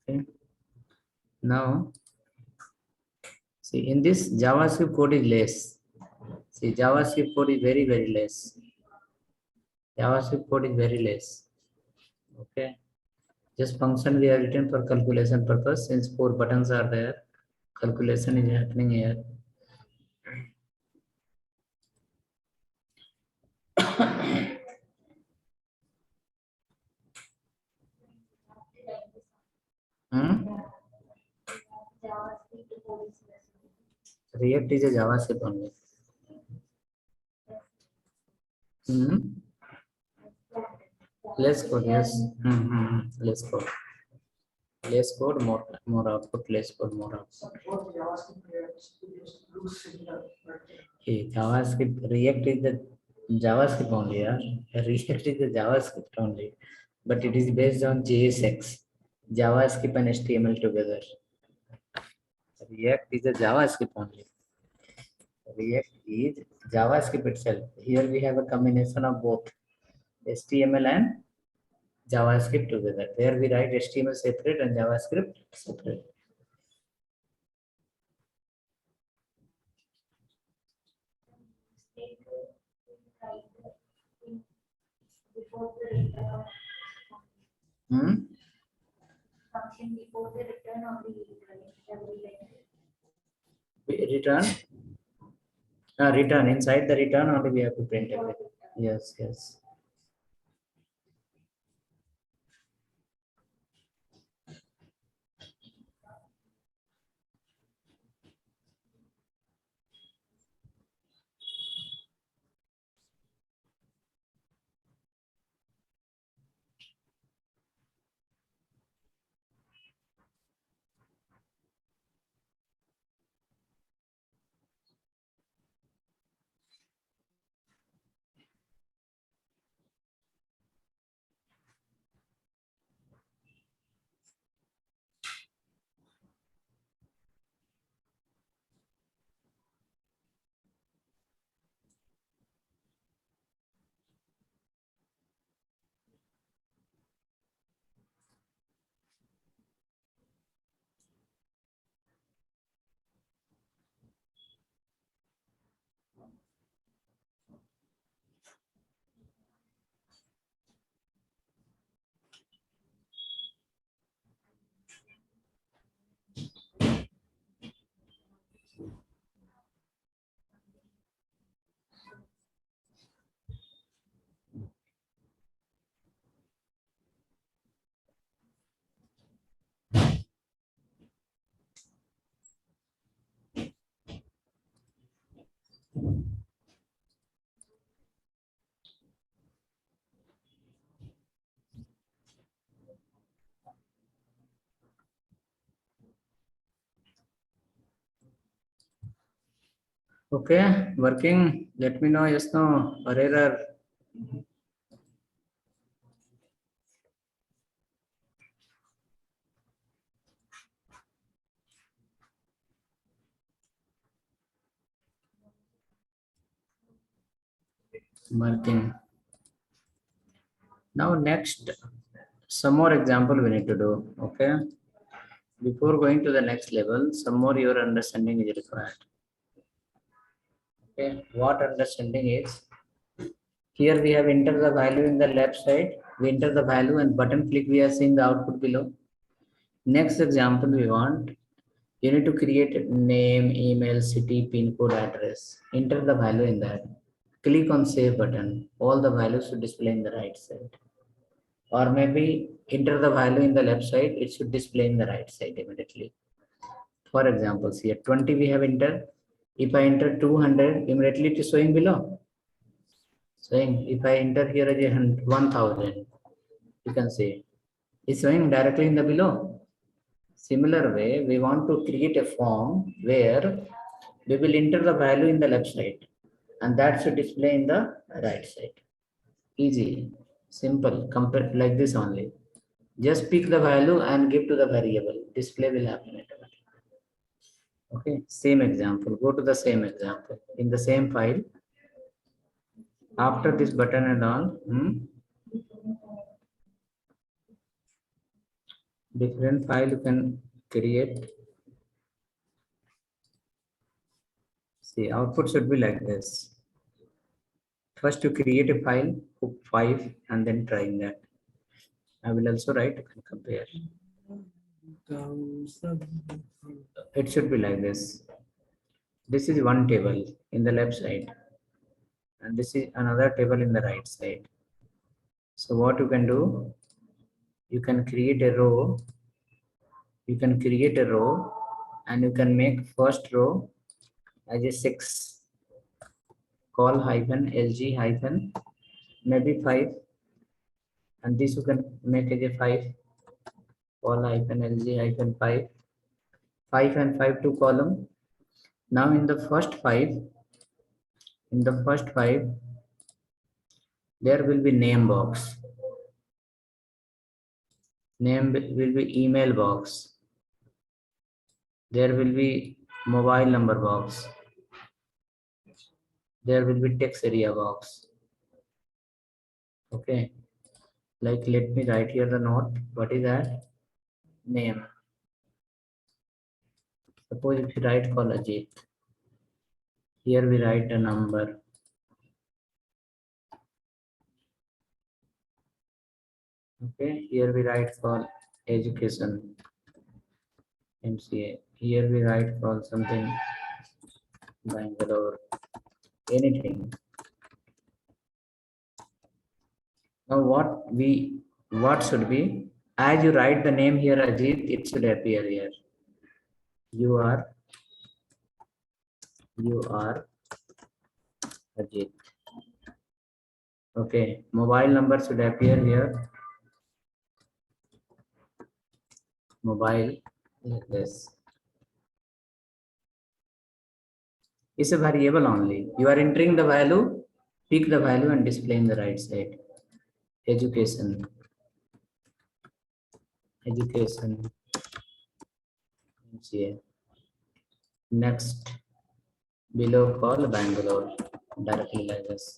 Okay. Now, see, in this JavaScript code is less. See, JavaScript code is very, very less. JavaScript code is very less. Okay. Just function we have written for calculation purpose. Since 4 buttons are there, calculation is happening here. JavaScript code is React is a JavaScript only. Less code, yes. Less code. Less code, more output. Less code, more output. So both JavaScript looks similar, but Hey, JavaScript, React is the JavaScript only. Yeah? React is the JavaScript only, but it is based on JSX, JavaScript and HTML together. React is a JavaScript only. React is JavaScript itself. Here we have a combination of both HTML and JavaScript together. There we write HTML separate and JavaScript separate. before the return function before the return of the every line. Return. Return. Inside the return only we have to print everything. Yes, yes. Okay, working. Let me know yes, no, or error. Working. Now next, some more example we need to do. Okay. Before going to the next level, some more your understanding is required. Okay. What understanding is? Here we have entered the value in the left side. We enter the value and button click. We are seeing the output below. Next example we want. You need to create a name, email, city, pin code, address. Enter the value in that. Click on save button. All the values should display in the right side. Or maybe enter the value in the left side. It should display in the right side immediately. For example, here 20 we have entered. If I enter 200, immediately it is showing below. Showing if I enter here as 1000, you can see it's showing directly in the below. Similar way, we want to create a form where we will enter the value in the left side and that should display in the right side. Easy, simple, compare like this only. Just pick the value and give to the variable. Display will happen automatically. Okay, same example. Go to the same example in the same file. After this button and all, different file you can create. See, output should be like this. First, you create a file, hook 5, and then trying that. I will also write and compare. It should be like this. This is one table in the left side, and this is another table in the right side. So what you can do, you can create a row. You can create a row, and you can make first row as a 6. Call hyphen LG hyphen maybe 5, and this you can make as a 5. Call hyphen LG hyphen 5. 5 and 5 to column. Now in the first 5, there will be name box. Name will be email box. There will be mobile number box. There will be text area box. Okay. Like let me write here the note. What is that? Name. Suppose if you write call Ajit. Here we write a number. Okay, here we write for education, MCA. Here we write for something, Bangalore, anything. Now what should be? As you write the name here, Ajit, it should appear here. You are Ajit. Okay, mobile number should appear here. Mobile like this. It's a variable only. You are entering the value, pick the value and display in the right side. Education. Yeah. Next, below call Bangalore, directly like this.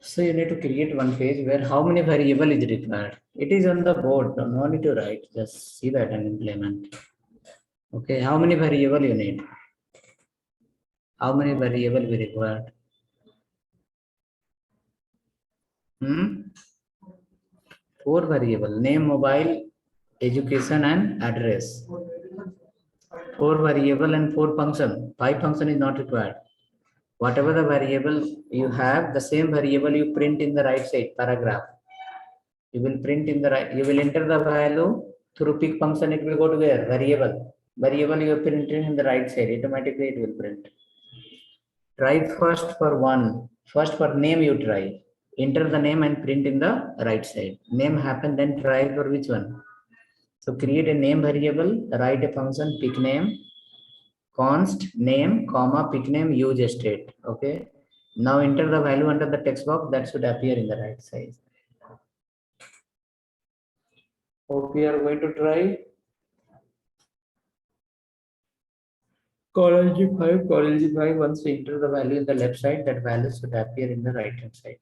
So you need to create one page where how many variable is required. It is on the board, no need to write, just see that and implement. Okay, how many variable you need? How many variable we required? 4 variable, name, mobile, education and address. 4 variable and 4 function. 5 function is not required. Whatever the variable you have, the same variable you print in the right side paragraph. You will print in the right, you will enter the value Through pick function, it will go to where? Variable. Variable you print it in the right side. Automatically it will print. Try first for one. First for name you try. Enter the name and print in the right side. Name happen, then try for which one? So create a name variable, write a function pick name, const name, comma pick name use state. Okay. Now enter the value under the text box that should appear in the right side. Hope we are going to try. College 5, once we enter the value in the left side, that value should appear in the right hand side.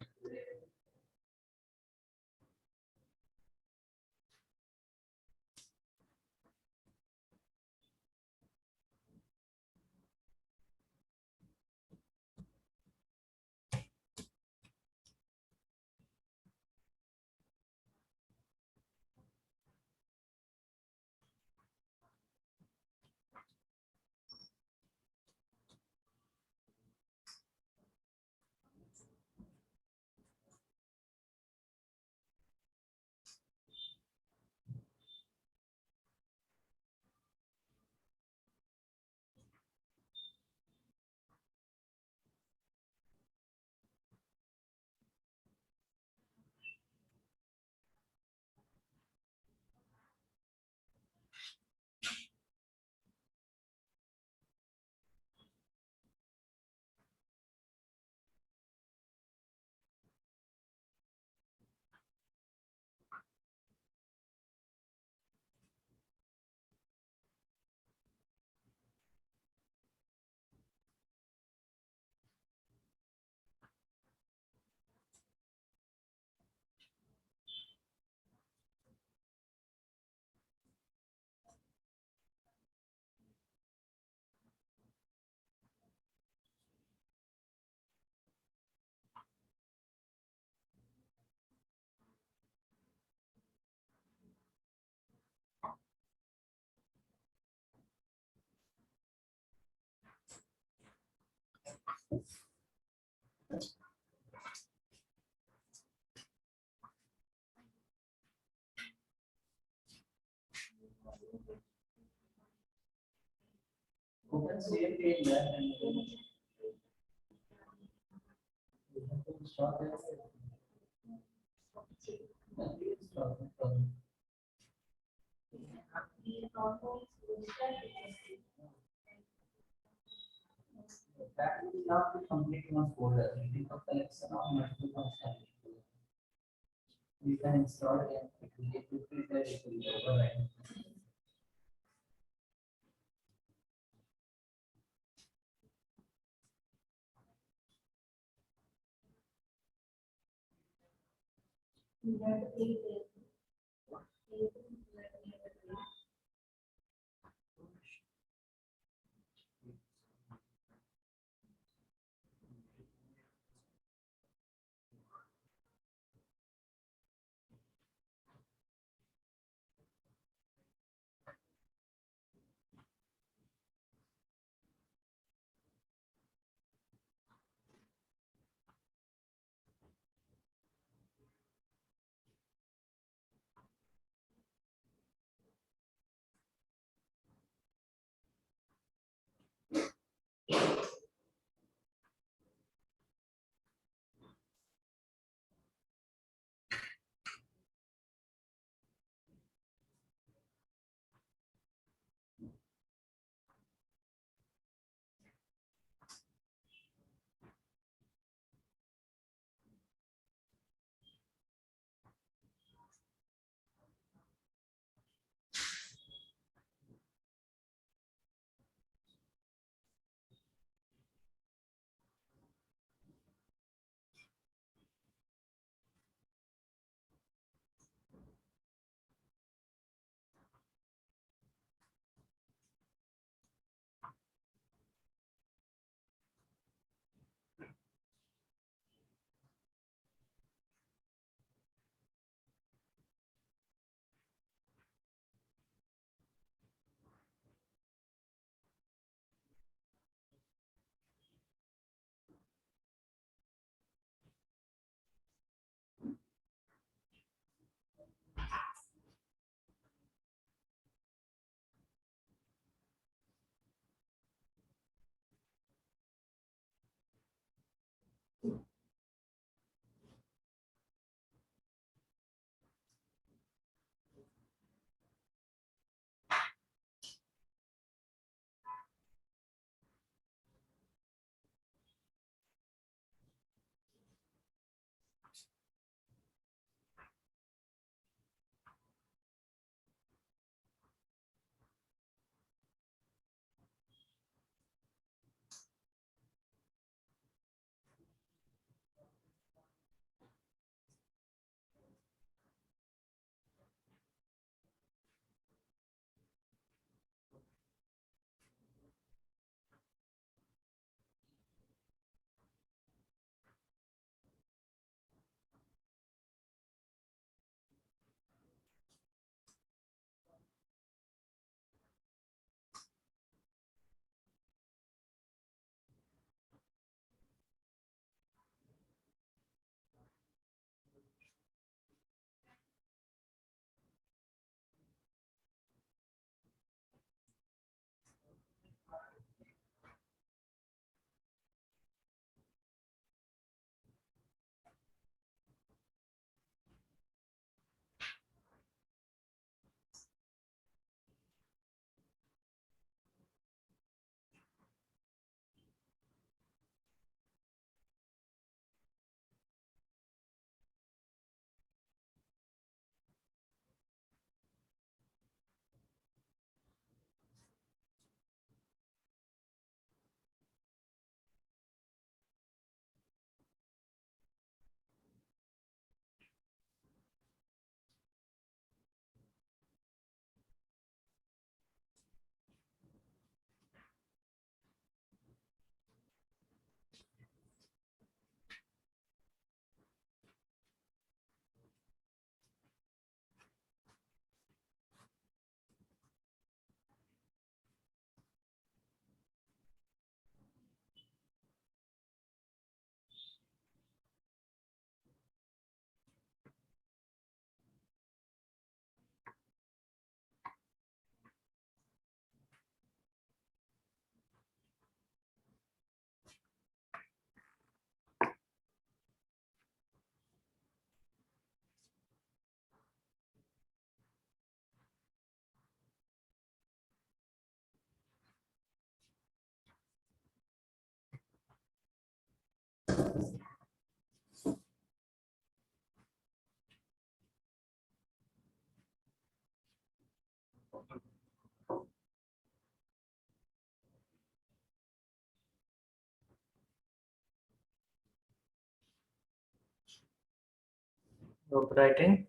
Open save page there and stop it. Stop it. That will not be complete one folder. It is a collection of multiple functions. You can install it and it will get quickly there, it will be override. You have to pay this. Group writing.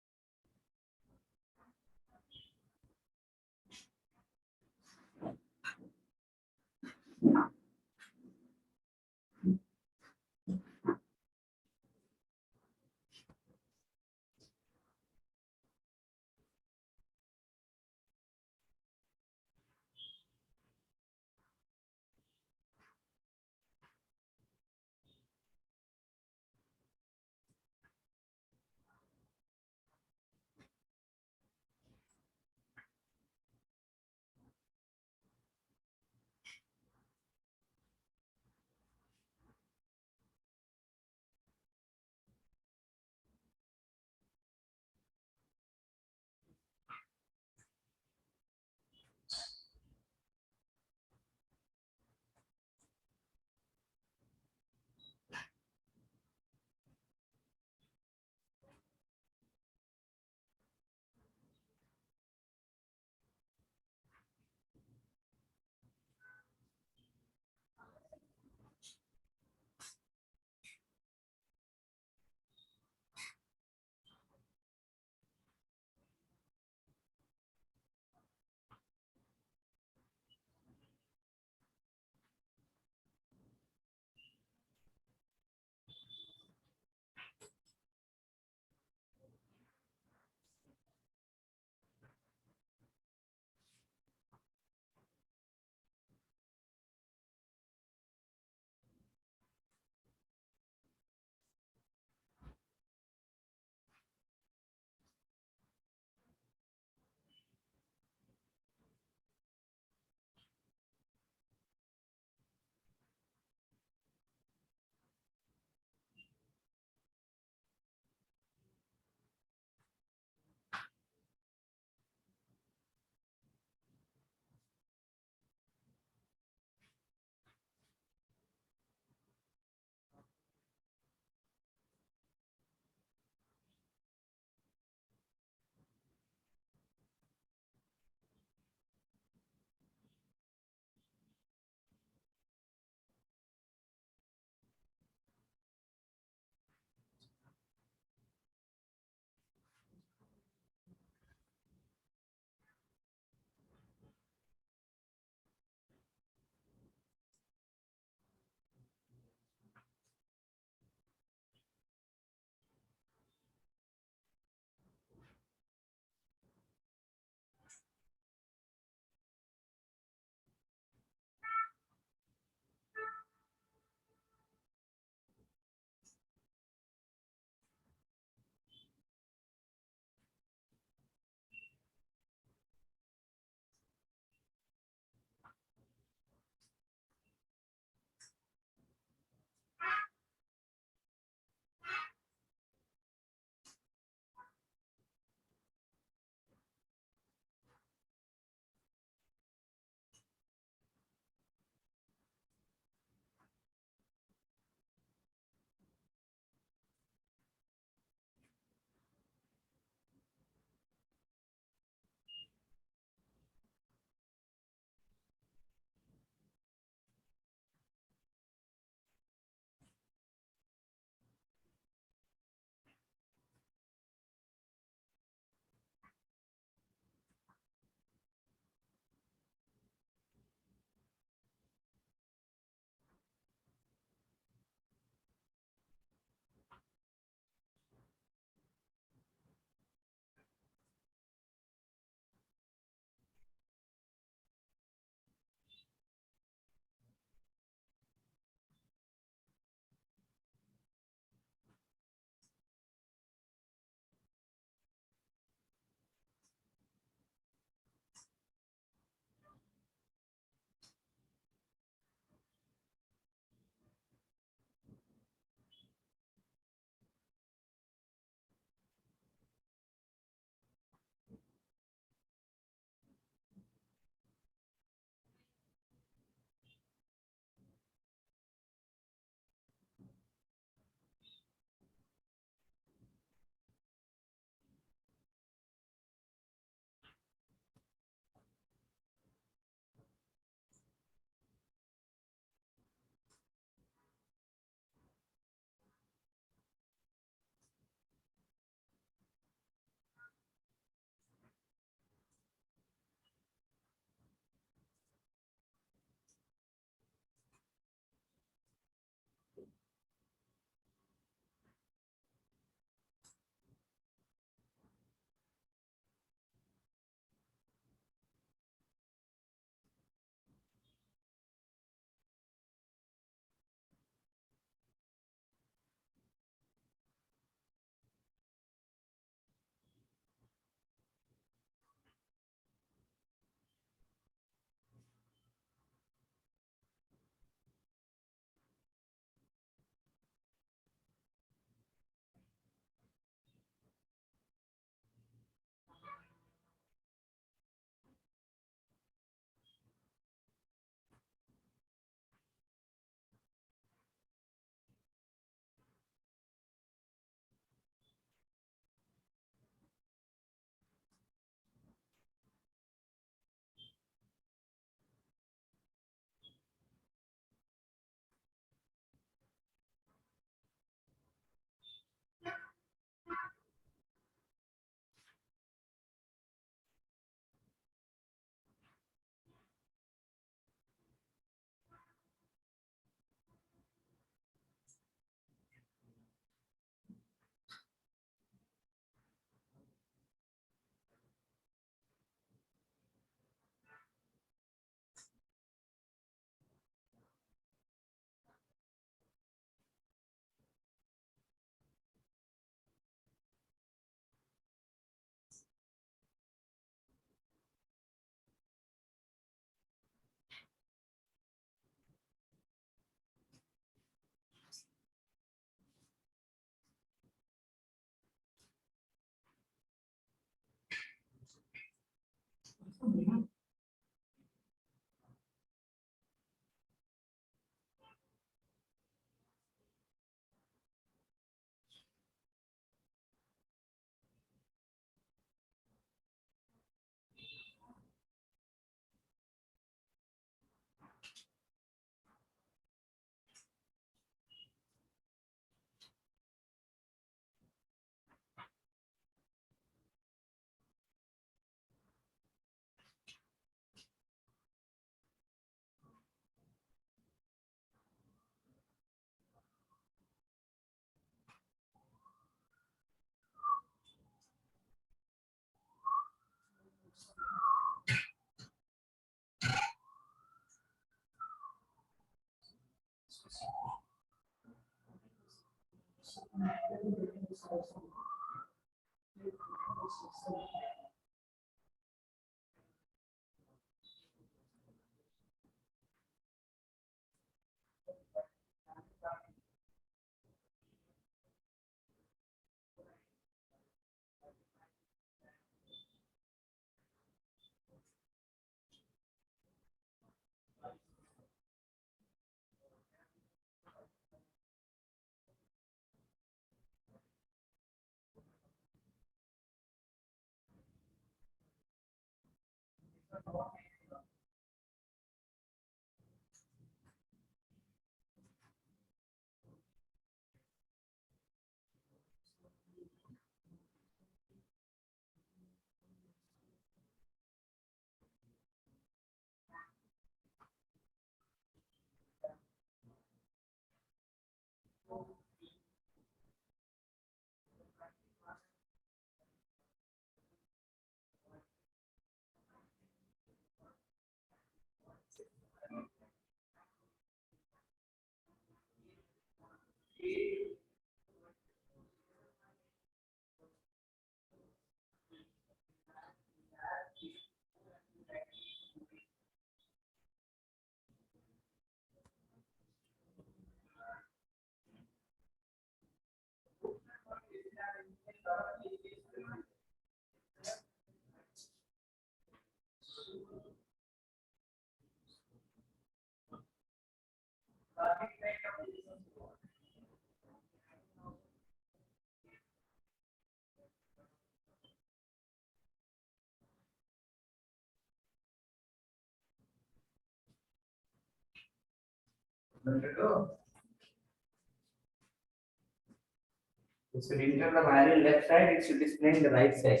You should enter the value left side, it should display in the right side.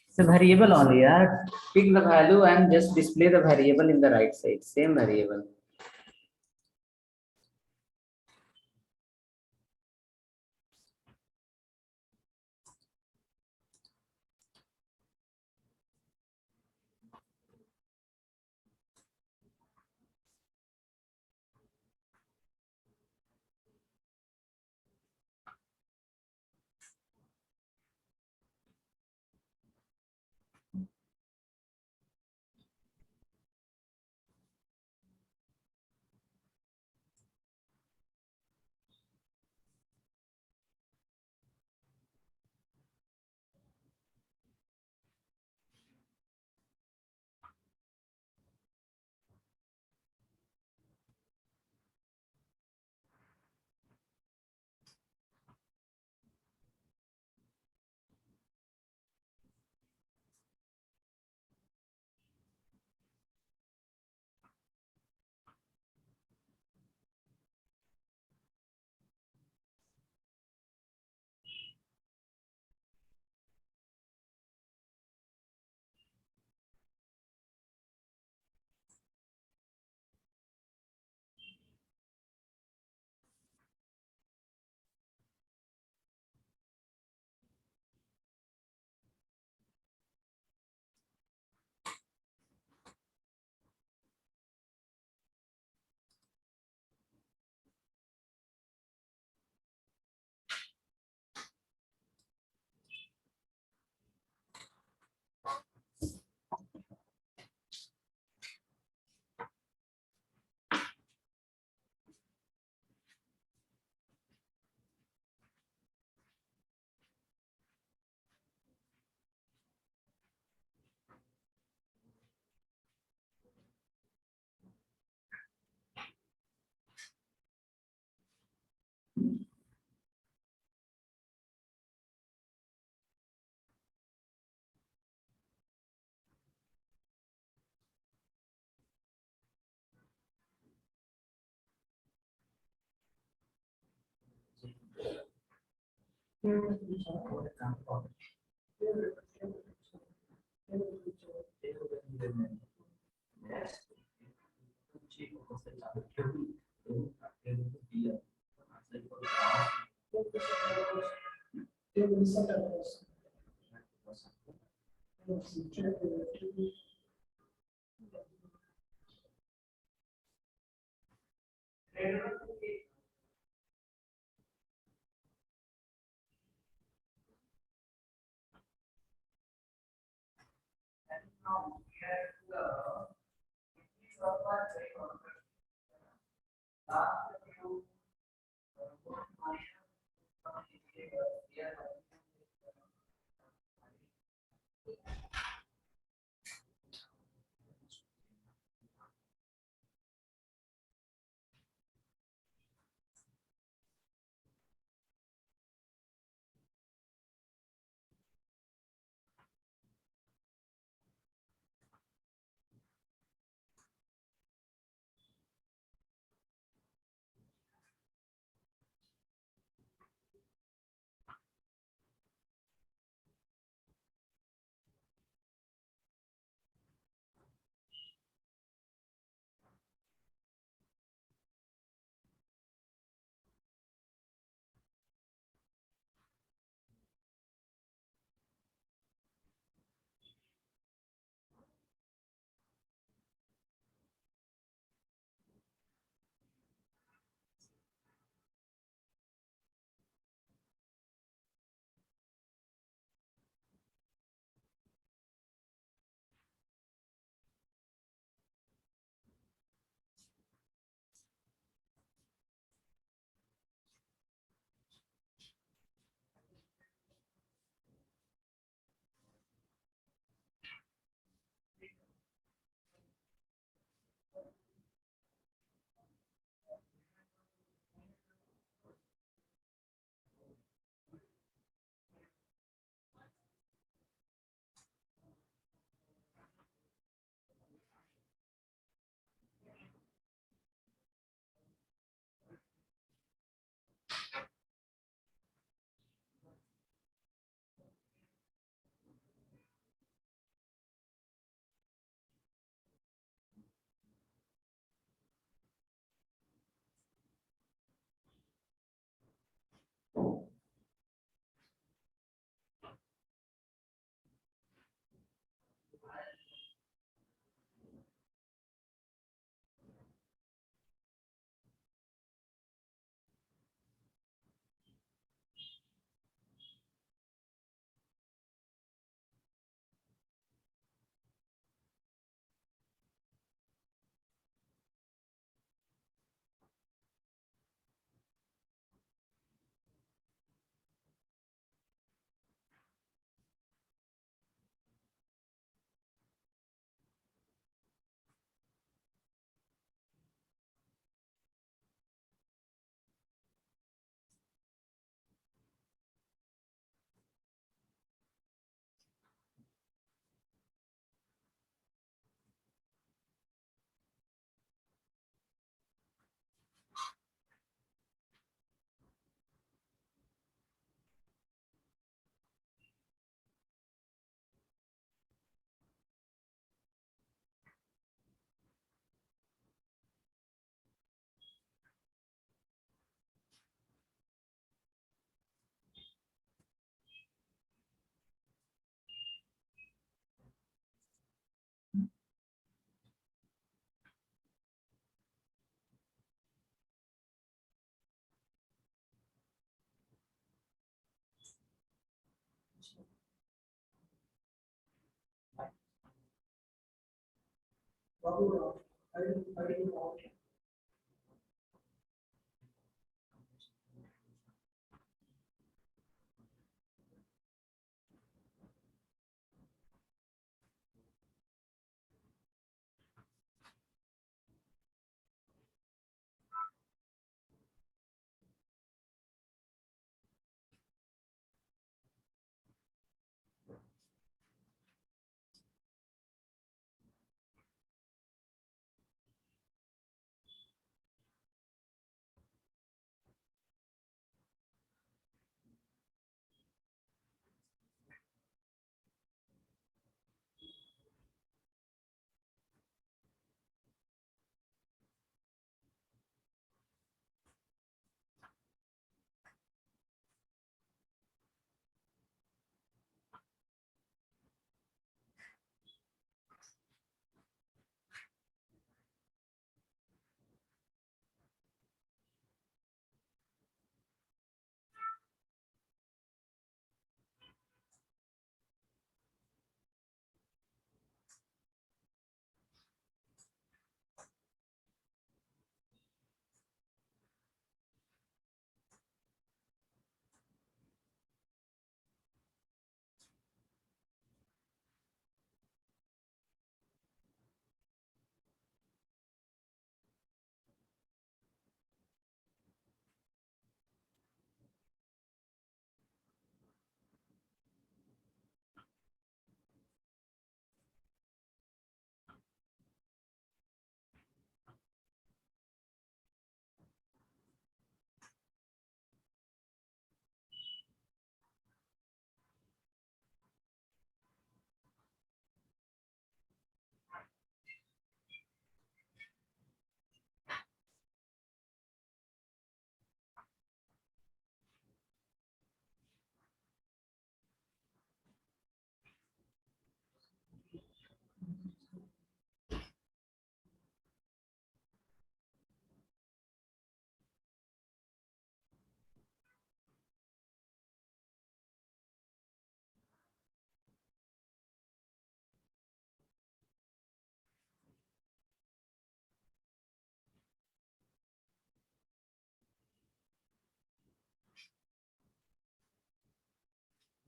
It's a variable only, yeah. Pick the value and just display the variable in the right side, same variable. Babu, I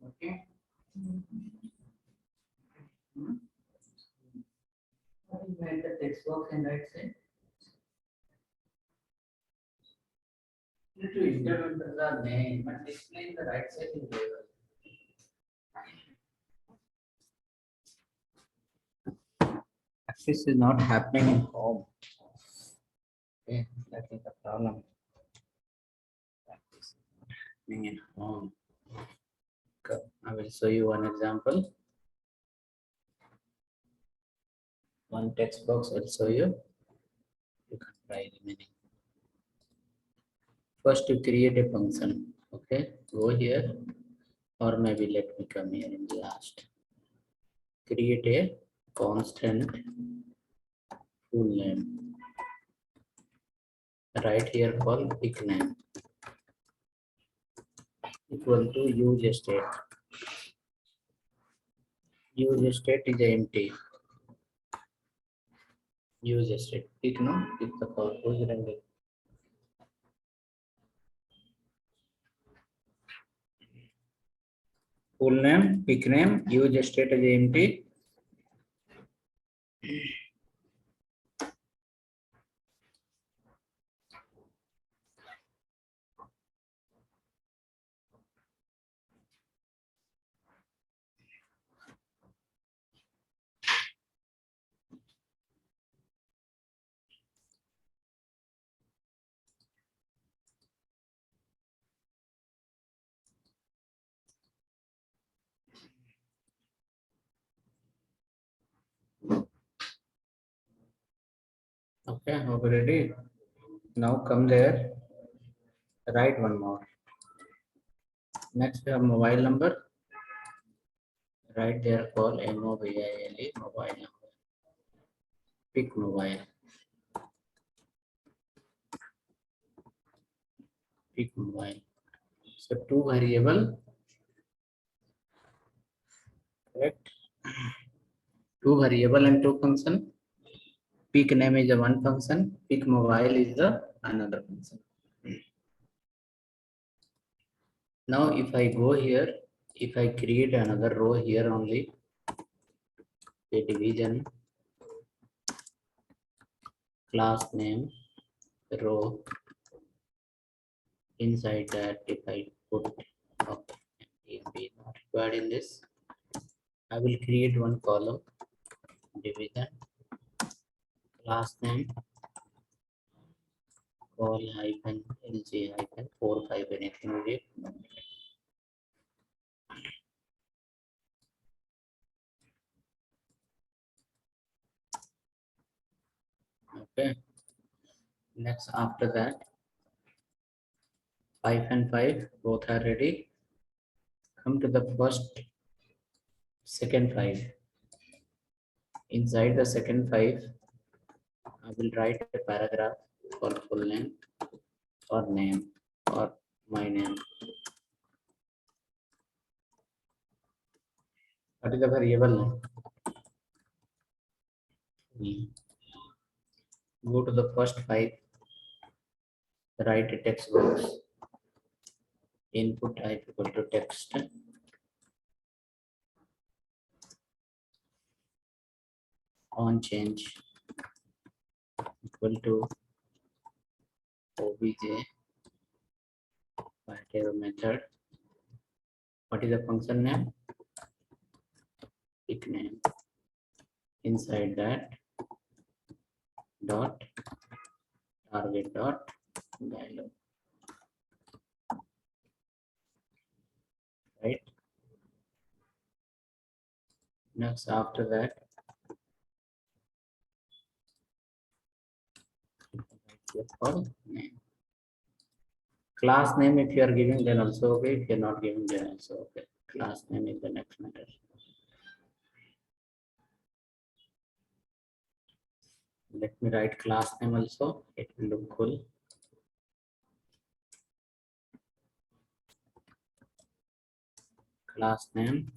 Okay. Write the text box and right side. Need to implement the name and display the right side in label. This is not happening in home. Okay, that is the problem. Practice is not happening in home. Okay, I will show you one example. One text box will show you. You can try remaining. First, to create a function. Okay, go here, or maybe let me come here in the last. Create a constant full name. Right here, call pick name equal to use state. Use state is empty. Use state. Pick no, pick the call. Full name, pick name, use state as empty. Okay, already. Now come there. Write one more. Next, we have mobile number. Right there, call mobile mobile number. Pick mobile. Pick mobile. So two variable. Correct. Two variable and two function. Pick name is the one function. Pick mobile is the another function. Now, if I go here, if I create another row here only, a division, class name, row, inside that if I put okay, not required in this, I will create one column, division, class name, call hyphen lg hyphen 45 anything with it. Okay. Next, after that, 5 and 5 both are ready. Come to the first, second 5. Inside the second 5, I will write a paragraph for full name or name or my name. What is the variable name? Go to the first 5, write a text box. Input type equal to text. On change equal to obj whatever method. What is the function name? Pick name. Inside that dot target dot value. Right. Next, after that, name. Class name, if you are giving, then also okay. If you are not giving, then also okay. Class name is the next matter. Let me write class name also. It will look cool. Class name.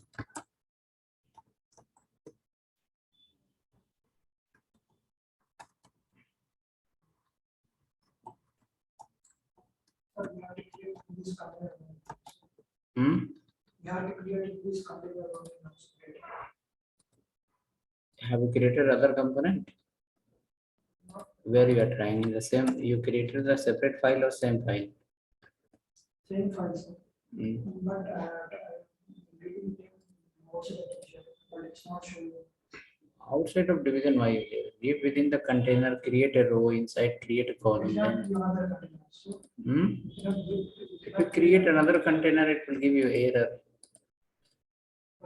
But we have to create this color. Hmm? We You have to create this container only now. Have you created other component? Where you are trying in the same, you created the separate file or same file? Same files, Mm. but giving them most of the attention, but it's not showing. Outside of division, why you give within the container, create a row inside, create a We column. have Then, another container, so if you you create another container, it will give you error.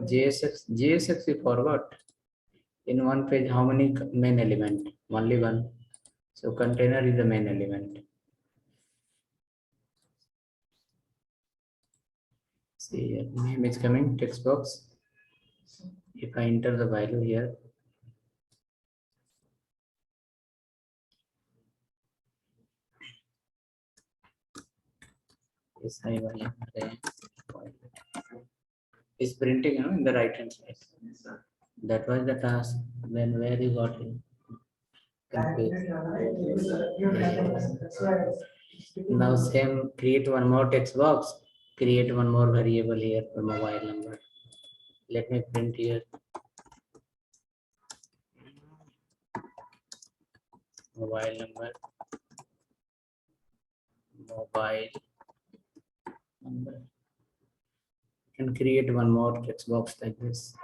JSX you forgot. In one page, how many main element? Only one. So container is the main element. See, here, name is coming, text box. If I enter the value here, is printing in the right hand side. That was the task. Then where you got it? Confused. Now same, create one more text box, create one more variable here for mobile number. Let me print here. Mobile number. Mobile number. Can create one more text box like this.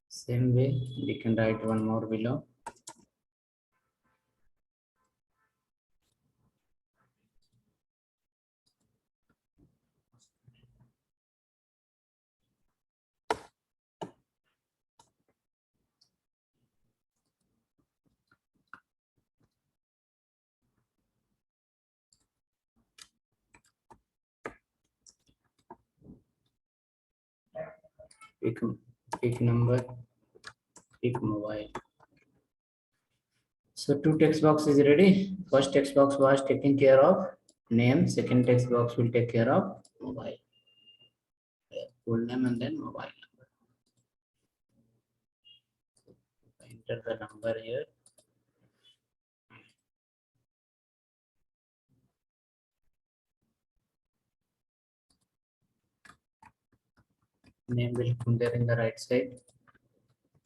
Same way, we can write one more below. Pick number, pick mobile. So two text box is ready. First text box was taking care of name. Second text box will take care of mobile. Full name and then mobile number. Enter the number here. Name will come there in the right side.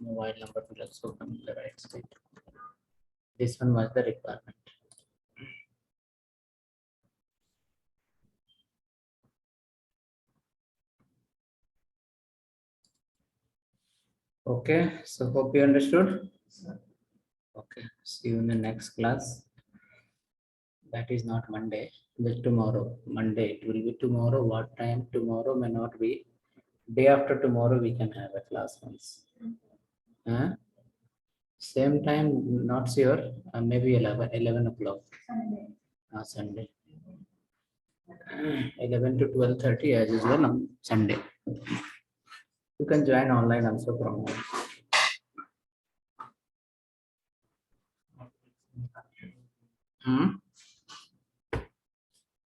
Mobile number will also come in the right side. This one was the requirement. Okay, so hope you understood. Okay, see you in the next class. That is not Monday, but tomorrow. Monday, it will be tomorrow. What time? Tomorrow may not be. Day after tomorrow, we can have a class once. Huh? Same time, not sure. Maybe 11 o'clock. Sunday. 11 to 12:30 as usual on Sunday. You can join online also from home. Hmm?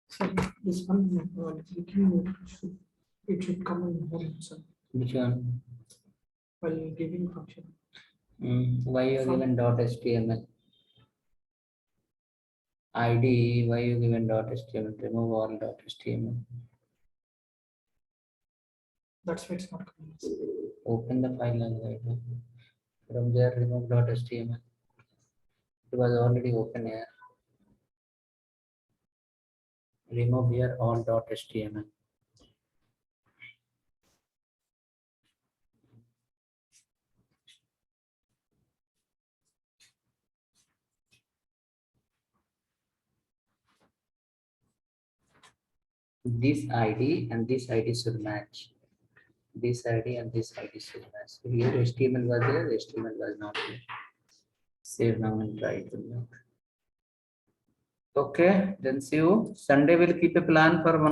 So this one, clicking it should come in home, so Which one? while giving function. Why you given .html? ID, why you given .html? Remove all .html. That's why it's not coming. Open the file and write. From there, remove .html. It was already open here. Remove here all .html. This ID and this ID should match. This ID and this ID should match. So here HTML was there, HTML was not there. Save now and try it. Okay, then see you. Sunday we'll keep a plan for one.